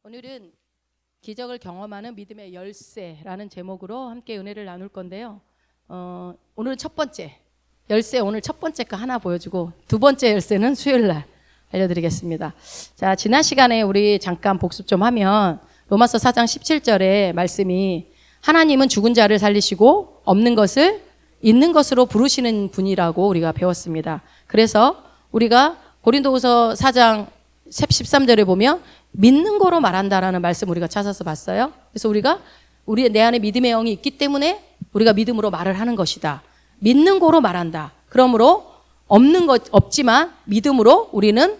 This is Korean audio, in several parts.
오늘은 기적을 경험하는 믿음의 열쇠라는 제목으로 함께 은혜를 나눌 건데요. 오늘은 첫 번째 열쇠, 오늘 첫 번째 거 하나 보여주고 두 번째 열쇠는 수요일 날 알려드리겠습니다. 자, 지난 시간에 우리 잠깐 복습 좀 하면 로마서 4장 17절에 말씀이 하나님은 죽은 자를 살리시고 없는 것을 있는 것으로 부르시는 분이라고 우리가 배웠습니다. 그래서 우리가 고린도후서 4장 13절에 보면 믿는 거로 말한다라는 말씀 우리가 찾아서 봤어요. 그래서 우리가 내 안에 믿음의 영이 있기 때문에 우리가 믿음으로 말을 하는 것이다. 믿는 거로 말한다. 그러므로 없지만 믿음으로 우리는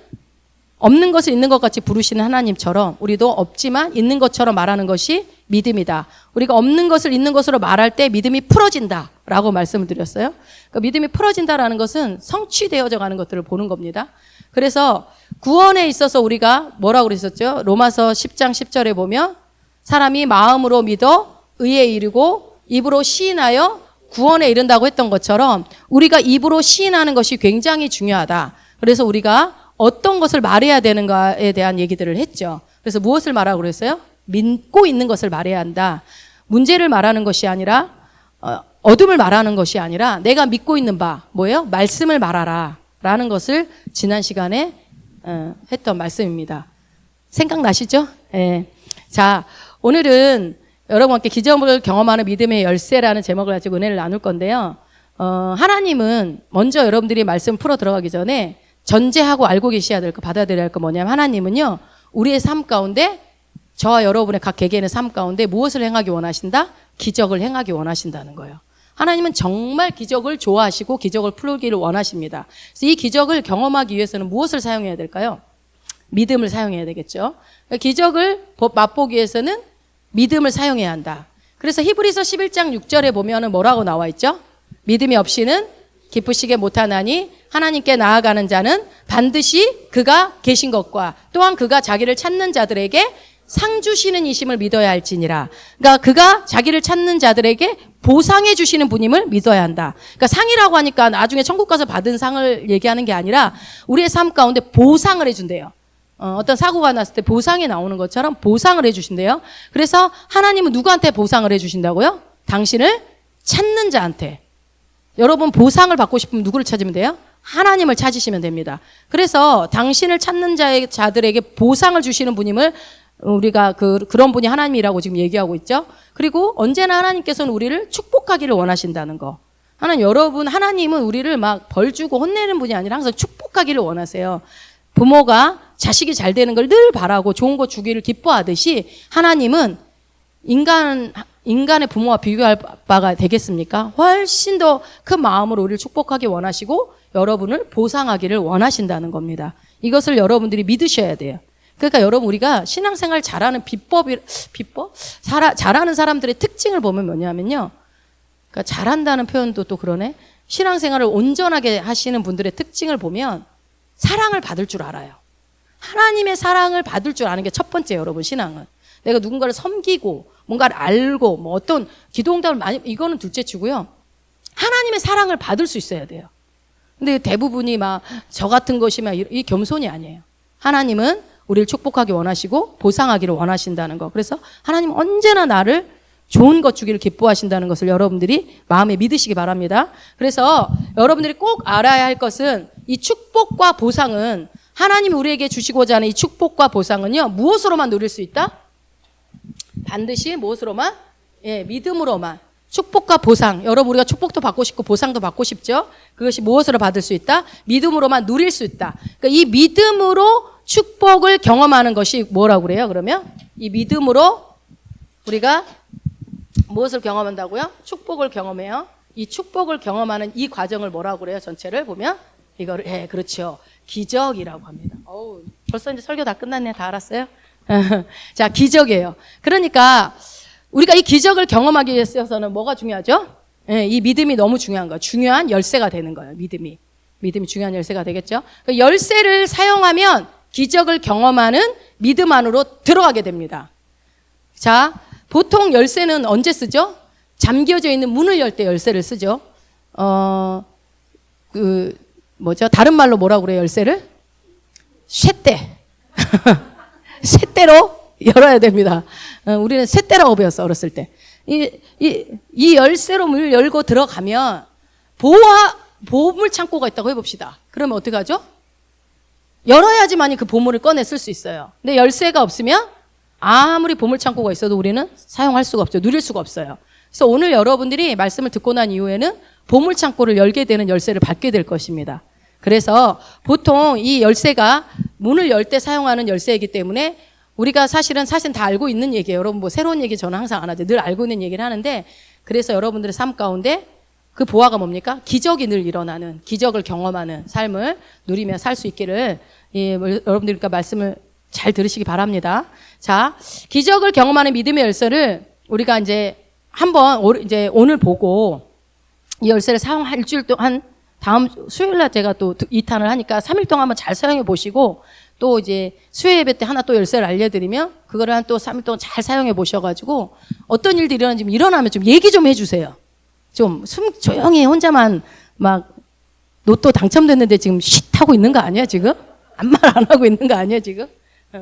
없는 것을 있는 것 같이 부르시는 하나님처럼 우리도 없지만 있는 것처럼 말하는 것이 믿음이다. 우리가 없는 것을 있는 것으로 말할 때 믿음이 풀어진다라고 말씀을 드렸어요. 그러니까 믿음이 풀어진다라는 것은 성취되어져 가는 것들을 보는 겁니다. 그래서 구원에 있어서 우리가 뭐라고 그랬었죠? 로마서 10장 10절에 보면 사람이 마음으로 믿어 의에 이르고 입으로 시인하여 구원에 이른다고 했던 것처럼 우리가 입으로 시인하는 것이 굉장히 중요하다. 그래서 우리가 어떤 것을 말해야 되는가에 대한 얘기들을 했죠. 그래서 무엇을 말하고 그랬어요? 믿고 있는 것을 말해야 한다. 문제를 말하는 것이 아니라 어둠을 말하는 것이 아니라 내가 믿고 있는 바 뭐예요? 말씀을 말하라 라는 것을 지난 시간에 했던 말씀입니다. 생각나시죠? 예. 자, 오늘은 여러분과 함께 기적을 경험하는 믿음의 열쇠라는 제목을 가지고 은혜를 나눌 건데요. 하나님은 먼저 여러분들이 말씀 풀어 들어가기 전에 전제하고 알고 계셔야 될 거, 받아들여야 할 거 뭐냐면 하나님은요, 우리의 삶 가운데 저와 여러분의 각 개개인의 삶 가운데 무엇을 행하기 원하신다? 기적을 행하기 원하신다는 거예요. 하나님은 정말 기적을 좋아하시고 기적을 풀기를 원하십니다. 그래서 이 기적을 경험하기 위해서는 무엇을 사용해야 될까요? 믿음을 사용해야 되겠죠. 기적을 맛보기 위해서는 믿음을 사용해야 한다. 그래서 히브리서 11장 6절에 보면은 뭐라고 나와 있죠? 믿음이 없이는 기쁘시게 못하나니 하나님께 나아가는 자는 반드시 그가 계신 것과 또한 그가 자기를 찾는 자들에게 상 주시는 이심을 믿어야 할지니라. 그러니까 그가 자기를 찾는 자들에게 보상해 주시는 분임을 믿어야 한다. 그러니까 상이라고 하니까 나중에 천국 가서 받은 상을 얘기하는 게 아니라 우리의 삶 가운데 보상을 해준대요. 어떤 사고가 났을 때 보상이 나오는 것처럼 보상을 해주신대요. 그래서 하나님은 누구한테 보상을 해주신다고요? 당신을 찾는 자한테. 여러분 보상을 받고 싶으면 누구를 찾으면 돼요? 하나님을 찾으시면 됩니다. 그래서 당신을 찾는 자들에게 보상을 주시는 분임을 우리가 그런 분이 하나님이라고 지금 얘기하고 있죠. 그리고 언제나 하나님께서는 우리를 축복하기를 원하신다는 거. 하나님은 우리를 막 벌 주고 혼내는 분이 아니라 항상 축복하기를 원하세요. 부모가 자식이 잘 되는 걸 늘 바라고 좋은 거 주기를 기뻐하듯이 하나님은 인간의 부모와 비교할 바가 되겠습니까? 훨씬 더 큰 마음으로 우리를 축복하기 원하시고 여러분을 보상하기를 원하신다는 겁니다. 이것을 여러분들이 믿으셔야 돼요. 그러니까 여러분 우리가 신앙생활 잘하는 잘하는 사람들의 특징을 보면 뭐냐면요. 그러니까 잘한다는 표현도 또 그러네. 신앙생활을 온전하게 하시는 분들의 특징을 보면 사랑을 받을 줄 알아요. 하나님의 사랑을 받을 줄 아는 게 첫 번째 여러분 신앙은. 내가 누군가를 섬기고 뭔가를 알고 뭐 어떤 기도응답을 많이 이거는 둘째 치고요. 하나님의 사랑을 받을 수 있어야 돼요. 근데 대부분이 막 저 같은 것이 막 이 겸손이 아니에요. 하나님은 우리를 축복하기 원하시고 보상하기를 원하신다는 거. 그래서 하나님은 언제나 나를 좋은 것 주기를 기뻐하신다는 것을 여러분들이 마음에 믿으시기 바랍니다. 그래서 여러분들이 꼭 알아야 할 것은 이 축복과 보상은 하나님이 우리에게 주시고자 하는 이 축복과 보상은요. 무엇으로만 누릴 수 있다? 반드시 무엇으로만? 예, 믿음으로만. 축복과 보상. 여러분 우리가 축복도 받고 싶고 보상도 받고 싶죠? 그것이 무엇으로 받을 수 있다? 믿음으로만 누릴 수 있다. 그러니까 이 믿음으로 축복을 경험하는 것이 뭐라고 그래요? 그러면 이 믿음으로 우리가 무엇을 경험한다고요? 축복을 경험해요. 이 축복을 경험하는 이 과정을 뭐라고 그래요? 전체를 보면 이거를 그렇죠. 기적이라고 합니다. 벌써 이제 설교 다 끝났네. 다 알았어요? 자, 기적이에요. 그러니까 우리가 이 기적을 경험하기 위해서는 뭐가 중요하죠? 이 믿음이 너무 중요한 거예요. 중요한 열쇠가 되는 거예요. 믿음이 중요한 열쇠가 되겠죠? 그 열쇠를 사용하면 기적을 경험하는 믿음 안으로 들어가게 됩니다. 자, 보통 열쇠는 언제 쓰죠? 잠겨져 있는 문을 열 때 열쇠를 쓰죠. 다른 말로 뭐라고 그래요, 열쇠를? 쇠대. 쇠대로 열어야 됩니다. 우리는 쇳대라고 배웠어, 어렸을 때. 이 열쇠로 문을 열고 들어가면 보물 창고가 있다고 해봅시다. 그러면 어떻게 하죠? 열어야지만이 그 보물을 꺼내 쓸 수 있어요. 근데 열쇠가 없으면 아무리 보물 창고가 있어도 우리는 사용할 수가 없죠. 누릴 수가 없어요. 그래서 오늘 여러분들이 말씀을 듣고 난 이후에는 보물 창고를 열게 되는 열쇠를 받게 될 것입니다. 그래서 보통 이 열쇠가 문을 열 때 사용하는 열쇠이기 때문에 우리가 사실은 다 알고 있는 얘기예요. 여러분 뭐 새로운 얘기 저는 항상 안 하죠. 늘 알고 있는 얘기를 하는데, 그래서 여러분들의 삶 가운데 그 보화가 뭡니까? 기적이 늘 일어나는, 기적을 경험하는 삶을 누리며 살 수 있기를 여러분들과 말씀을 잘 들으시기 바랍니다. 자, 기적을 경험하는 믿음의 열쇠를 우리가 이제 이제 오늘 보고 이 열쇠를 사용할 일주일 동안 다음 수요일 날 제가 또 2탄을 하니까 3일 동안 한번 잘 사용해 보시고 또 이제 수요 예배 때 하나 또 열쇠를 알려드리면 그거를 한 또 3일 동안 잘 사용해 보셔가지고 어떤 일들이 일어나면 좀 얘기 좀 해주세요. 좀 조용히 혼자만 막 로또 당첨됐는데 지금 쉿 하고 있는 거 아니야 지금? 아무 말 안 하고 있는 거 아니야 지금?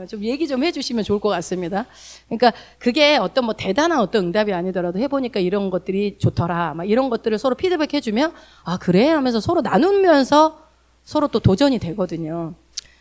좀 얘기 좀 해주시면 좋을 것 같습니다. 그러니까 그게 어떤 뭐 대단한 어떤 응답이 아니더라도 해보니까 이런 것들이 좋더라. 막 이런 것들을 서로 피드백 해주면 아 그래 하면서 서로 나누면서 서로 또 도전이 되거든요.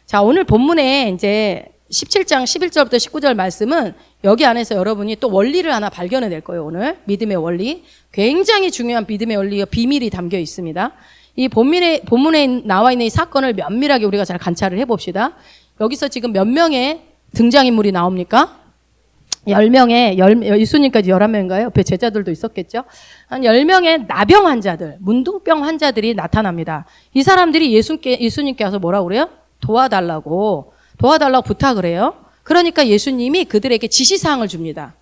자, 오늘 본문에 이제 17장 11절부터 19절 말씀은 여기 안에서 여러분이 또 원리를 하나 발견해 낼 거예요. 오늘 믿음의 원리, 굉장히 중요한 믿음의 원리와 비밀이 담겨 있습니다. 이 본문에 나와 있는 이 사건을 면밀하게 우리가 잘 관찰을 해봅시다. 여기서 지금 몇 명의 등장인물이 나옵니까? 10명에, 예수님까지 11명인가요? 옆에 제자들도 있었겠죠? 한 10명의 나병 환자들, 문둥병 환자들이 나타납니다. 이 사람들이 예수님께 와서 뭐라고 그래요? 도와달라고 부탁을 해요. 그러니까 예수님이 그들에게 지시사항을 줍니다.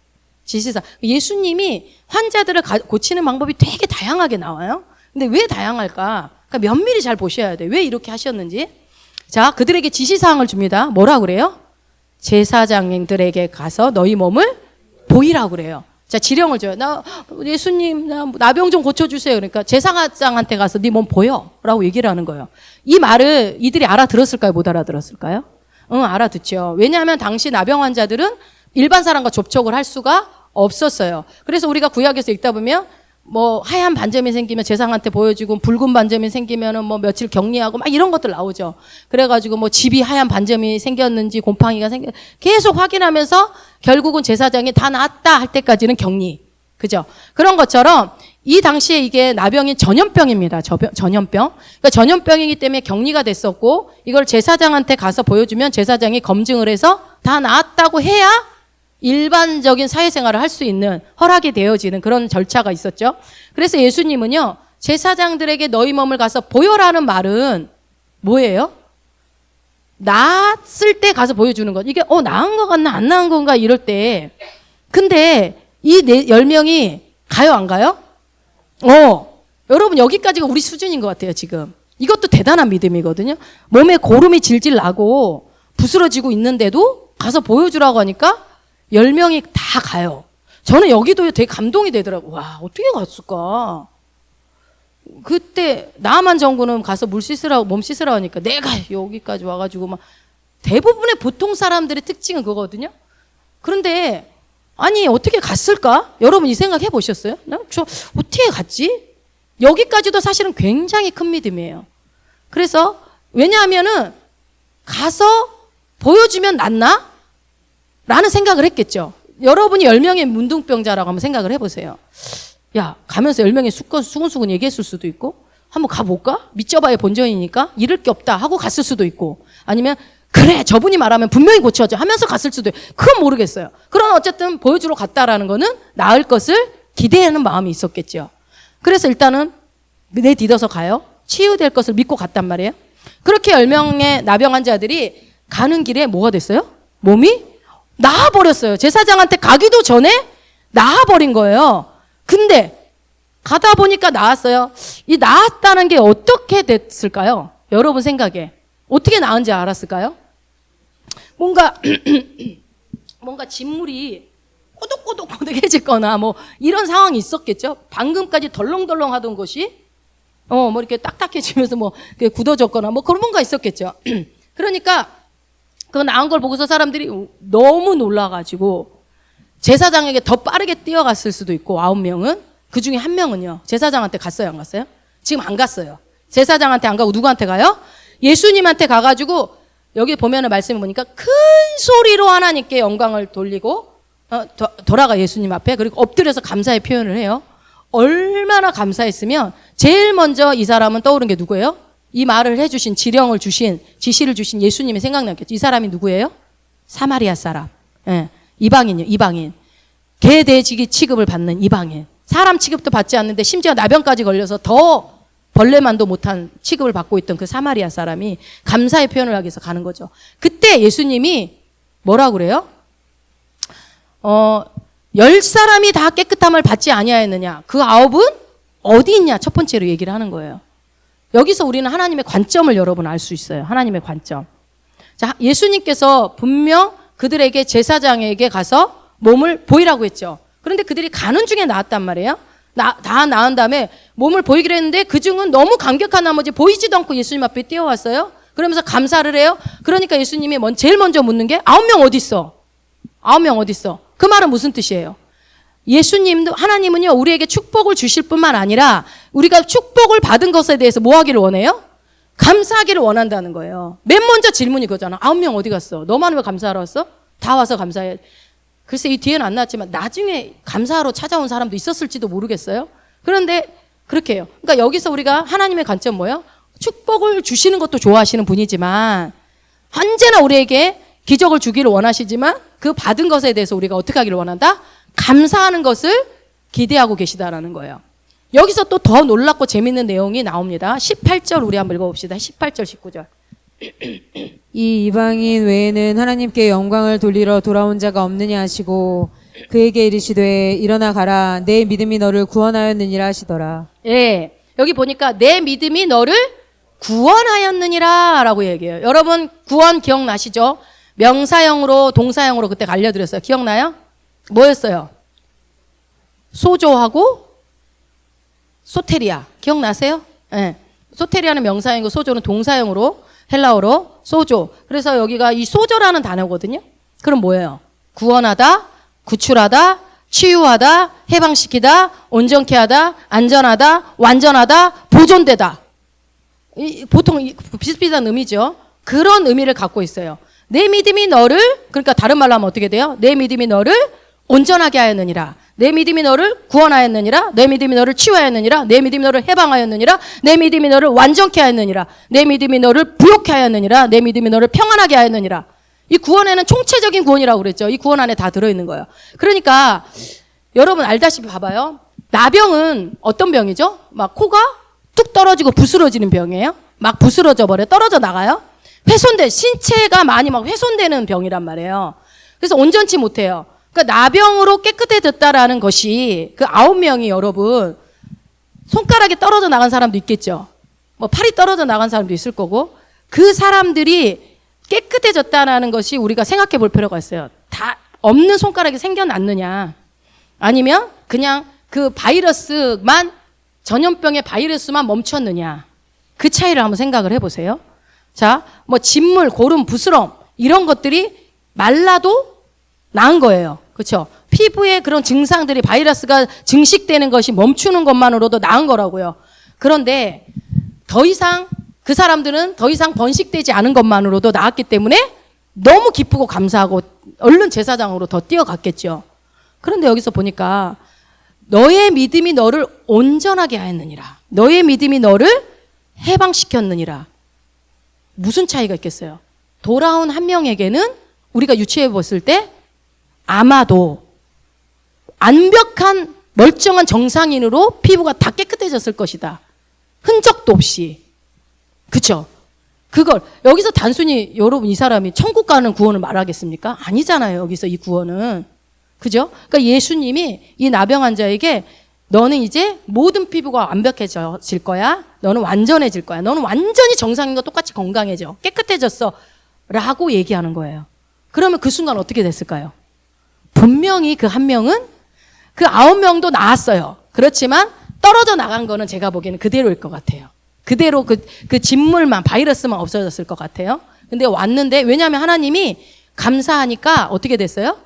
지시사항. 예수님이 환자들을 고치는 방법이 되게 다양하게 나와요. 근데 왜 다양할까? 그러니까 면밀히 잘 보셔야 돼요. 왜 이렇게 하셨는지. 자, 그들에게 지시사항을 줍니다. 뭐라고 그래요? 제사장들에게 가서 너희 몸을 보이라고 그래요. 자, 지령을 줘요. 예수님, 나병 좀 고쳐주세요. 그러니까 제사장한테 가서 네 몸 보여. 라고 얘기를 하는 거예요. 이 말을 이들이 알아들었을까요? 못 알아들었을까요? 응, 알아듣죠. 왜냐하면 당시 나병 환자들은 일반 사람과 접촉을 할 수가 없었어요. 그래서 우리가 구약에서 읽다 보면 뭐 하얀 반점이 생기면 제사장한테 보여주고 붉은 반점이 생기면은 뭐 며칠 격리하고 막 이런 것들 나오죠. 그래가지고 뭐 집이 하얀 반점이 생겼는지 곰팡이가 계속 확인하면서 결국은 제사장이 다 나았다 할 때까지는 격리. 그죠? 그런 것처럼 이 당시에 이게 나병이 전염병입니다. 전염병. 그러니까 전염병이기 때문에 격리가 됐었고 이걸 제사장한테 가서 보여주면 제사장이 검증을 해서 다 나았다고 해야 일반적인 사회생활을 할 수 있는 허락이 되어지는 그런 절차가 있었죠. 그래서 예수님은요, 제사장들에게 너희 몸을 가서 보여라는 말은 뭐예요? 나았을 때 가서 보여주는 것. 이게 나은 것 같나 안 나은 건가 이럴 때. 근데 이 10명이 가요 안 가요? 여러분 여기까지가 우리 수준인 것 같아요 지금. 이것도 대단한 믿음이거든요. 몸에 고름이 질질 나고 부스러지고 있는데도 가서 보여주라고 하니까 10명이 다 가요. 저는 여기도 되게 감동이 되더라고요. 와, 어떻게 갔을까? 그때 나만 정부는 가서 몸 씻으라고 하니까 내가 여기까지 와가지고 막 대부분의 보통 사람들의 특징은 그거거든요. 그런데 아니 어떻게 갔을까? 여러분 이 생각 해보셨어요? 저 어떻게 갔지? 여기까지도 사실은 굉장히 큰 믿음이에요. 그래서 왜냐하면은 가서 보여주면 낫나? 라는 생각을 했겠죠. 여러분이 10명의 문둥병자라고 한번 생각을 해보세요. 야, 가면서 10명의 수근수근 얘기했을 수도 있고, 한번 가볼까? 믿져봐야 본전이니까 잃을 게 없다 하고 갔을 수도 있고, 아니면 그래 저분이 말하면 분명히 고쳐져 하면서 갔을 수도 있고, 그건 모르겠어요. 그러나 어쨌든 보여주러 갔다라는 거는 나을 것을 기대하는 마음이 있었겠죠. 그래서 일단은 내딛어서 가요. 치유될 것을 믿고 갔단 말이에요. 그렇게 10명의 나병 환자들이 가는 길에 뭐가 됐어요? 몸이 나아버렸어요. 제사장한테 가기도 전에 나아버린 거예요. 근데 가다 보니까 나았어요. 이 나았다는 게 어떻게 됐을까요? 여러분 생각에 어떻게 나은지 알았을까요? 뭔가 진물이 꼬독꼬독해졌거나 뭐 이런 상황이 있었겠죠. 방금까지 덜렁덜렁 하던 것이 뭐 이렇게 딱딱해지면서 뭐 굳어졌거나 뭐 그런 뭔가 있었겠죠. 그러니까 그거 나은 걸 보고서 사람들이 너무 놀라가지고 제사장에게 더 빠르게 뛰어갔을 수도 있고 9명은 그 중에 1명은요 제사장한테 갔어요 안 갔어요? 지금 안 갔어요. 제사장한테 안 가고 누구한테 가요? 예수님한테 가가지고 여기 보면은 말씀을 보니까 큰 소리로 하나님께 영광을 돌리고 돌아가 예수님 앞에 그리고 엎드려서 감사의 표현을 해요. 얼마나 감사했으면 제일 먼저 이 사람은 떠오른 게 누구예요? 이 말을 해주신 지령을 주신 지시를 주신 예수님이 생각났겠죠. 이 사람이 누구예요? 사마리아 사람. 예, 이방인이요. 이방인. 개돼지 취급을 받는 이방인. 사람 취급도 받지 않는데 심지어 나병까지 걸려서 더 벌레만도 못한 취급을 받고 있던 그 사마리아 사람이 감사의 표현을 하기 위해서 가는 거죠. 그때 예수님이 뭐라고 그래요? 10사람이 다 깨끗함을 받지 아니하였느냐? 그 9은 어디 있냐? 첫 번째로 얘기를 하는 거예요. 여기서 우리는 하나님의 관점을 여러분 알 수 있어요. 하나님의 관점. 자, 예수님께서 분명 그들에게 제사장에게 가서 몸을 보이라고 했죠. 그런데 그들이 가는 중에 나왔단 말이에요. 다 나은 다음에 몸을 보이기로 했는데 그중은 너무 감격한 나머지 보이지도 않고 예수님 앞에 뛰어왔어요. 그러면서 감사를 해요. 그러니까 예수님이 제일 먼저 묻는 게 9명 어디 있어? 9명 어디 있어? 그 말은 무슨 뜻이에요? 예수님도 하나님은요 우리에게 축복을 주실 뿐만 아니라 우리가 축복을 받은 것에 대해서 뭐 하기를 원해요? 감사하기를 원한다는 거예요. 맨 먼저 질문이 그거잖아. 9명 어디 갔어? 너만 왜 감사하러 왔어? 다 와서 감사해. 글쎄 이 뒤에는 안 나왔지만 나중에 감사하러 찾아온 사람도 있었을지도 모르겠어요. 그런데 그렇게 해요. 그러니까 여기서 우리가 하나님의 관점 뭐예요? 축복을 주시는 것도 좋아하시는 분이지만 언제나 우리에게 기적을 주기를 원하시지만 그 받은 것에 대해서 우리가 어떻게 하기를 원한다? 감사하는 것을 기대하고 계시다라는 거예요. 여기서 또 더 놀랍고 재밌는 내용이 나옵니다. 18절 우리 한번 읽어봅시다. 18절 19절. 이 이방인 외에는 하나님께 영광을 돌리러 돌아온 자가 없느냐 하시고 그에게 이르시되 일어나 가라 내 믿음이 너를 구원하였느니라 하시더라. 예, 여기 보니까 내 믿음이 너를 구원하였느니라 라고 얘기해요. 여러분 구원 기억나시죠? 명사형으로 동사형으로 그때 알려드렸어요. 기억나요? 뭐였어요? 소조하고 소테리아. 기억나세요? 네. 소테리아는 명사형이고 소조는 동사형으로 헬라어로 소조. 그래서 여기가 이 소조라는 단어거든요. 그럼 뭐예요? 구원하다, 구출하다, 치유하다, 해방시키다, 온전케 하다, 안전하다, 완전하다, 보존되다. 보통 비슷비슷한 의미죠. 그런 의미를 갖고 있어요. 내 믿음이 너를, 그러니까 다른 말로 하면 어떻게 돼요? 내 믿음이 너를 온전하게 하였느니라. 내 믿음이 너를 구원하였느니라. 내 믿음이 너를 치유하였느니라. 내 믿음이 너를 해방하였느니라. 내 믿음이 너를 완전케 하였느니라. 내 믿음이 너를 부욕케 하였느니라. 내 믿음이 너를 평안하게 하였느니라. 이 구원에는 총체적인 구원이라고 그랬죠. 이 구원 안에 다 들어있는 거예요. 그러니까 여러분 알다시피 봐봐요. 나병은 어떤 병이죠? 막 코가 뚝 떨어지고 부스러지는 병이에요. 막 부스러져 버려. 떨어져 나가요. 신체가 많이 막 훼손되는 병이란 말이에요. 그래서 온전치 못해요. 그러니까 나병으로 깨끗해졌다라는 것이 그 9명이 여러분 손가락이 떨어져 나간 사람도 있겠죠. 뭐 팔이 떨어져 나간 사람도 있을 거고 그 사람들이 깨끗해졌다라는 것이 우리가 생각해 볼 필요가 있어요. 다 없는 손가락이 생겨났느냐 아니면 그냥 그 바이러스만 전염병의 바이러스만 멈췄느냐 그 차이를 한번 생각을 해보세요. 자, 뭐 진물, 고름, 부스럼 이런 것들이 말라도 나은 거예요. 그렇죠? 피부에 그런 증상들이 바이러스가 증식되는 것이 멈추는 것만으로도 나은 거라고요. 그런데 더 이상 그 사람들은 더 이상 번식되지 않은 것만으로도 나았기 때문에 너무 기쁘고 감사하고 얼른 제사장으로 더 뛰어갔겠죠. 그런데 여기서 보니까 너의 믿음이 너를 온전하게 하였느니라. 너의 믿음이 너를 해방시켰느니라. 무슨 차이가 있겠어요? 돌아온 한 명에게는 우리가 유추해 봤을 때 아마도 완벽한 멀쩡한 정상인으로 피부가 다 깨끗해졌을 것이다. 흔적도 없이. 그쵸? 그걸 여기서 단순히 여러분 이 사람이 천국 가는 구원을 말하겠습니까? 아니잖아요. 여기서 이 구원은. 그죠? 그러니까 예수님이 이 나병 환자에게 너는 이제 모든 피부가 완벽해질 거야. 너는 완전해질 거야. 너는 완전히 정상인과 똑같이 건강해져. 깨끗해졌어. 라고 얘기하는 거예요. 그러면 그 순간 어떻게 됐을까요? 분명히 그 한 명은 그 9명도 나았어요. 그렇지만 떨어져 나간 거는 제가 보기에는 그대로일 것 같아요. 그대로 그 진물만, 바이러스만 없어졌을 것 같아요. 근데 왔는데 왜냐하면 하나님이 감사하니까 어떻게 됐어요?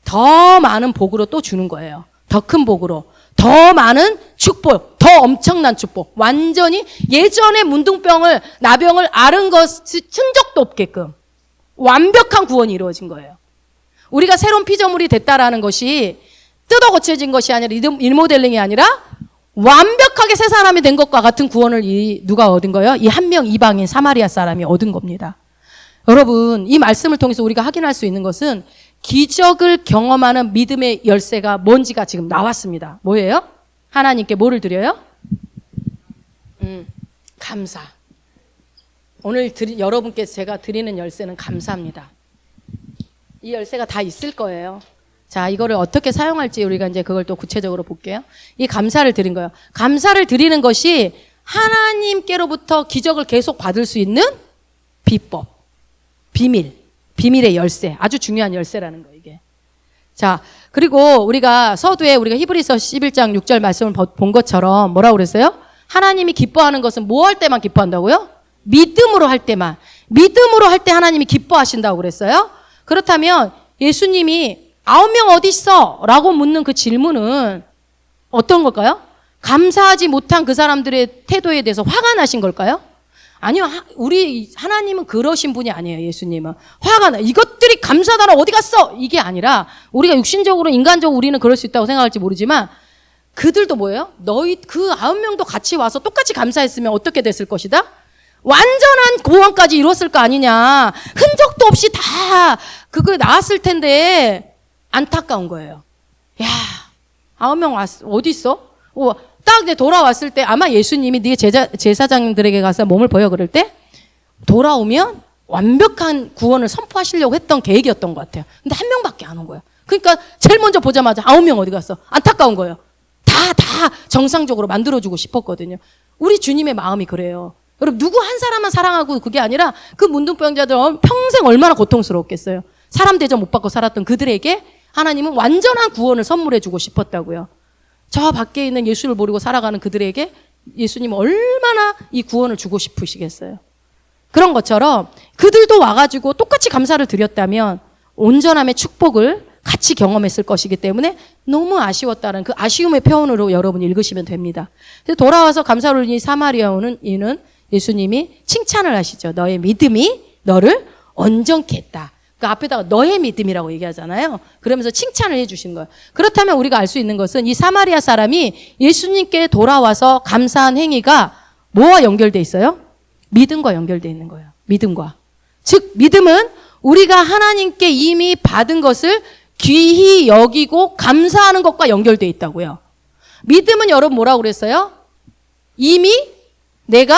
더 많은 복으로 또 주는 거예요. 더 큰 복으로. 더 많은 축복, 더 엄청난 축복. 완전히 예전에 문둥병을, 나병을 앓은 것이 흔적도 없게끔 완벽한 구원이 이루어진 거예요. 우리가 새로운 피조물이 됐다라는 것이 뜯어 고쳐진 것이 아니라 리모델링이 아니라 완벽하게 새 사람이 된 것과 같은 구원을 누가 얻은 거예요? 이 한 명 이방인 사마리아 사람이 얻은 겁니다. 여러분, 이 말씀을 통해서 우리가 확인할 수 있는 것은 기적을 경험하는 믿음의 열쇠가 뭔지가 지금 나왔습니다. 뭐예요? 하나님께 뭐를 드려요? 감사. 오늘 여러분께 제가 드리는 열쇠는 감사입니다. 이 열쇠가 다 있을 거예요. 자, 이거를 어떻게 사용할지 우리가 이제 그걸 또 구체적으로 볼게요. 이 감사를 드린 거예요. 감사를 드리는 것이 하나님께로부터 기적을 계속 받을 수 있는 비법, 비밀의 열쇠, 아주 중요한 열쇠라는 거예요, 이게. 자, 그리고 우리가 히브리서 11장 6절 말씀을 본 것처럼 뭐라고 그랬어요? 하나님이 기뻐하는 것은 뭐 할 때만 기뻐한다고요? 믿음으로 할 때만. 믿음으로 할 때 하나님이 기뻐하신다고 그랬어요? 그렇다면 예수님이 9명 어디 있어? 라고 묻는 그 질문은 어떤 걸까요? 감사하지 못한 그 사람들의 태도에 대해서 화가 나신 걸까요? 아니요. 우리 하나님은 그러신 분이 아니에요. 예수님은. 화가 나. 이것들이 감사하다라 어디 갔어? 이게 아니라 우리가 육신적으로 인간적으로 우리는 그럴 수 있다고 생각할지 모르지만 그들도 뭐예요? 너희 그 9명도 같이 와서 똑같이 감사했으면 어떻게 됐을 것이다? 완전한 구원까지 이뤘을 거 아니냐. 흔적도 없이 다 그거 나왔을 텐데 안타까운 거예요. 야, 9명 왔어. 어디 있어? 딱 이제 돌아왔을 때 아마 예수님이 네 제사장들에게 가서 몸을 보여 그럴 때 돌아오면 완벽한 구원을 선포하시려고 했던 계획이었던 것 같아요. 근데 한 명밖에 안 온 거예요. 그러니까 제일 먼저 보자마자 9명 어디 갔어? 안타까운 거예요. 다 정상적으로 만들어주고 싶었거든요. 우리 주님의 마음이 그래요. 여러분 누구 한 사람만 사랑하고 그게 아니라 그 문둥병자들 평생 얼마나 고통스러웠겠어요. 사람 대접 못 받고 살았던 그들에게 하나님은 완전한 구원을 선물해주고 싶었다고요. 저 밖에 있는 예수를 모르고 살아가는 그들에게 예수님은 얼마나 이 구원을 주고 싶으시겠어요. 그런 것처럼 그들도 와가지고 똑같이 감사를 드렸다면 온전함의 축복을 같이 경험했을 것이기 때문에 너무 아쉬웠다는 그 아쉬움의 표현으로 여러분이 읽으시면 됩니다. 돌아와서 감사를 올린 사마리아 오는 이는 예수님이 칭찬을 하시죠. 너의 믿음이 너를 온전케 했다. 그 앞에다가 너의 믿음이라고 얘기하잖아요. 그러면서 칭찬을 해주신 거예요. 그렇다면 우리가 알 수 있는 것은 이 사마리아 사람이 예수님께 돌아와서 감사한 행위가 뭐와 연결돼 있어요? 믿음과 연결돼 있는 거예요. 믿음과. 즉 믿음은 우리가 하나님께 이미 받은 것을 귀히 여기고 감사하는 것과 연결돼 있다고요. 믿음은 여러분 뭐라고 그랬어요? 이미 내가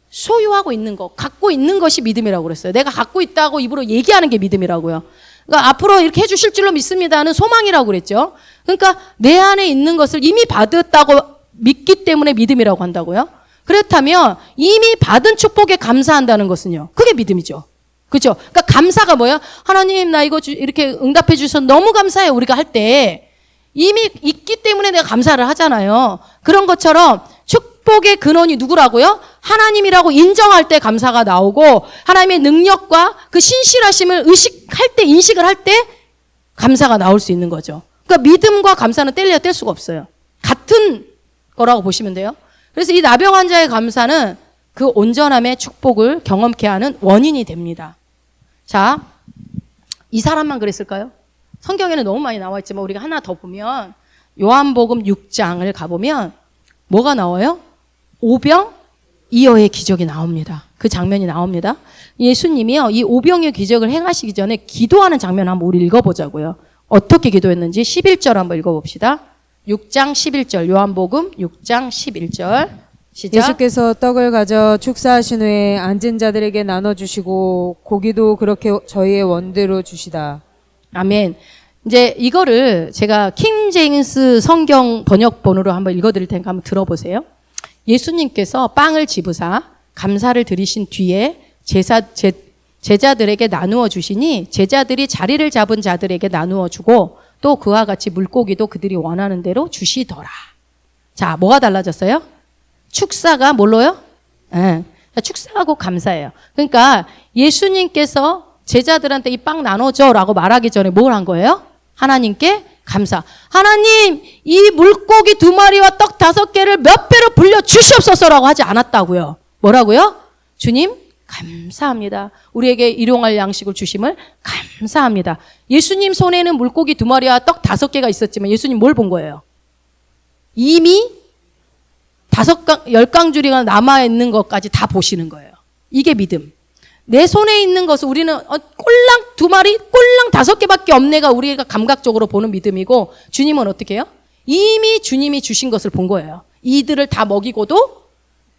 소유하고 있는 것, 갖고 있는 것이 믿음이라고 그랬어요. 내가 갖고 있다고 입으로 얘기하는 게 믿음이라고요. 그러니까 앞으로 이렇게 해주실 줄로 믿습니다는 소망이라고 그랬죠. 그러니까 내 안에 있는 것을 이미 받았다고 믿기 때문에 믿음이라고 한다고요. 그렇다면 이미 받은 축복에 감사한다는 것은요. 그게 믿음이죠. 그렇죠? 그러니까 감사가 뭐예요? 하나님 나 이거 이렇게 응답해 주셔서 너무 감사해요. 우리가 할 때 이미 있기 때문에 내가 감사를 하잖아요. 그런 것처럼 축복의 근원이 누구라고요? 하나님이라고 인정할 때 감사가 나오고 하나님의 능력과 그 신실하심을 인식을 할 때 감사가 나올 수 있는 거죠. 그러니까 믿음과 감사는 뗄래야 뗄 수가 없어요. 같은 거라고 보시면 돼요. 그래서 이 나병 환자의 감사는 그 온전함의 축복을 경험케 하는 원인이 됩니다. 자, 이 사람만 그랬을까요? 성경에는 너무 많이 나와 있지만 우리가 하나 더 보면 요한복음 6장을 가보면 뭐가 나와요? 오병이어의 기적이 나옵니다. 그 장면이 나옵니다. 예수님이요, 이 오병이어 기적을 행하시기 전에 기도하는 장면 한번 우리 읽어보자고요. 어떻게 기도했는지 11절 한번 읽어봅시다. 6장 11절, 요한복음 6장 11절. 시작. 예수께서 떡을 가져 축사하신 후에 앉은 자들에게 나눠주시고 고기도 그렇게 저희의 원대로 주시다. 아멘. 이제 이거를 제가 킹 제임스 성경 번역본으로 한번 읽어드릴 테니까 한번 들어보세요. 예수님께서 빵을 집으사 감사를 드리신 뒤에 제자들에게 나누어 주시니 제자들이 자리를 잡은 자들에게 나누어 주고 또 그와 같이 물고기도 그들이 원하는 대로 주시더라. 자, 뭐가 달라졌어요? 축사가 뭘로요? 예. 축사하고 감사해요. 그러니까 예수님께서 제자들한테 이 빵 나눠줘라고 말하기 전에 뭘 한 거예요? 하나님께 감사. 하나님, 이 물고기 2마리와 떡 5개를 몇 배로 불려 주시옵소서라고 하지 않았다고요. 뭐라고요? 주님, 감사합니다. 우리에게 일용할 양식을 주심을 감사합니다. 예수님 손에는 물고기 2마리와 떡 5개가 있었지만 예수님 뭘 본 거예요? 이미 10강줄이가 남아있는 것까지 다 보시는 거예요. 이게 믿음. 내 손에 있는 것을 우리는 꼴랑 2마리, 꼴랑 5개밖에 없네가 우리가 감각적으로 보는 믿음이고, 주님은 어떻게 해요? 이미 주님이 주신 것을 본 거예요. 이들을 다 먹이고도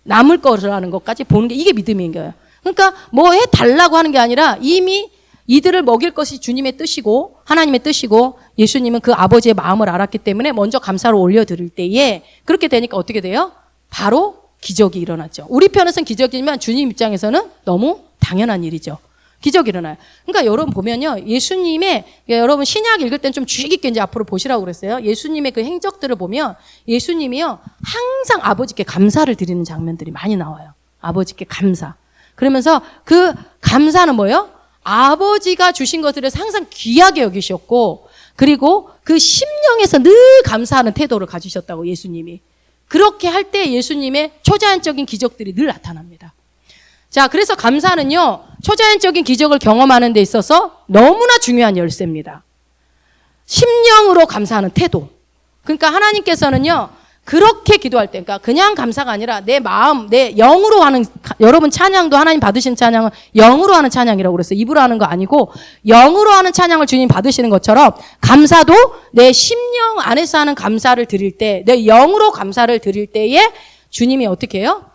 남을 거라는 것까지 보는 게 이게 믿음인 거예요. 그러니까 뭐 해달라고 하는 게 아니라 이미 이들을 먹일 것이 주님의 뜻이고 하나님의 뜻이고, 예수님은 그 아버지의 마음을 알았기 때문에 먼저 감사를 올려드릴 때에 그렇게 되니까 어떻게 돼요? 바로 기적이 일어났죠. 우리 편에서는 기적이지만 주님 입장에서는 너무 당연한 일이죠. 기적이 일어나요. 그러니까 여러분 보면요, 예수님의, 여러분 신약 읽을 땐 좀 주의 깊게 이제 앞으로 보시라고 그랬어요. 예수님의 그 행적들을 보면 예수님이요 항상 아버지께 감사를 드리는 장면들이 많이 나와요. 아버지께 감사. 그러면서 그 감사는 뭐예요? 아버지가 주신 것들을 항상 귀하게 여기셨고, 그리고 그 심령에서 늘 감사하는 태도를 가지셨다고 예수님이. 그렇게 할 때 예수님의 초자연적인 기적들이 늘 나타납니다. 자, 그래서 감사는요, 초자연적인 기적을 경험하는 데 있어서 너무나 중요한 열쇠입니다. 심령으로 감사하는 태도. 그러니까 하나님께서는요, 그렇게 기도할 때, 그러니까 그냥 감사가 아니라 내 마음, 내 영으로 하는, 여러분 찬양도 하나님 받으신 찬양은 영으로 하는 찬양이라고 그랬어요. 입으로 하는 거 아니고 영으로 하는 찬양을 주님 받으시는 것처럼 감사도 내 심령 안에서 하는 감사를 드릴 때, 내 영으로 감사를 드릴 때에 주님이 어떻게 해요?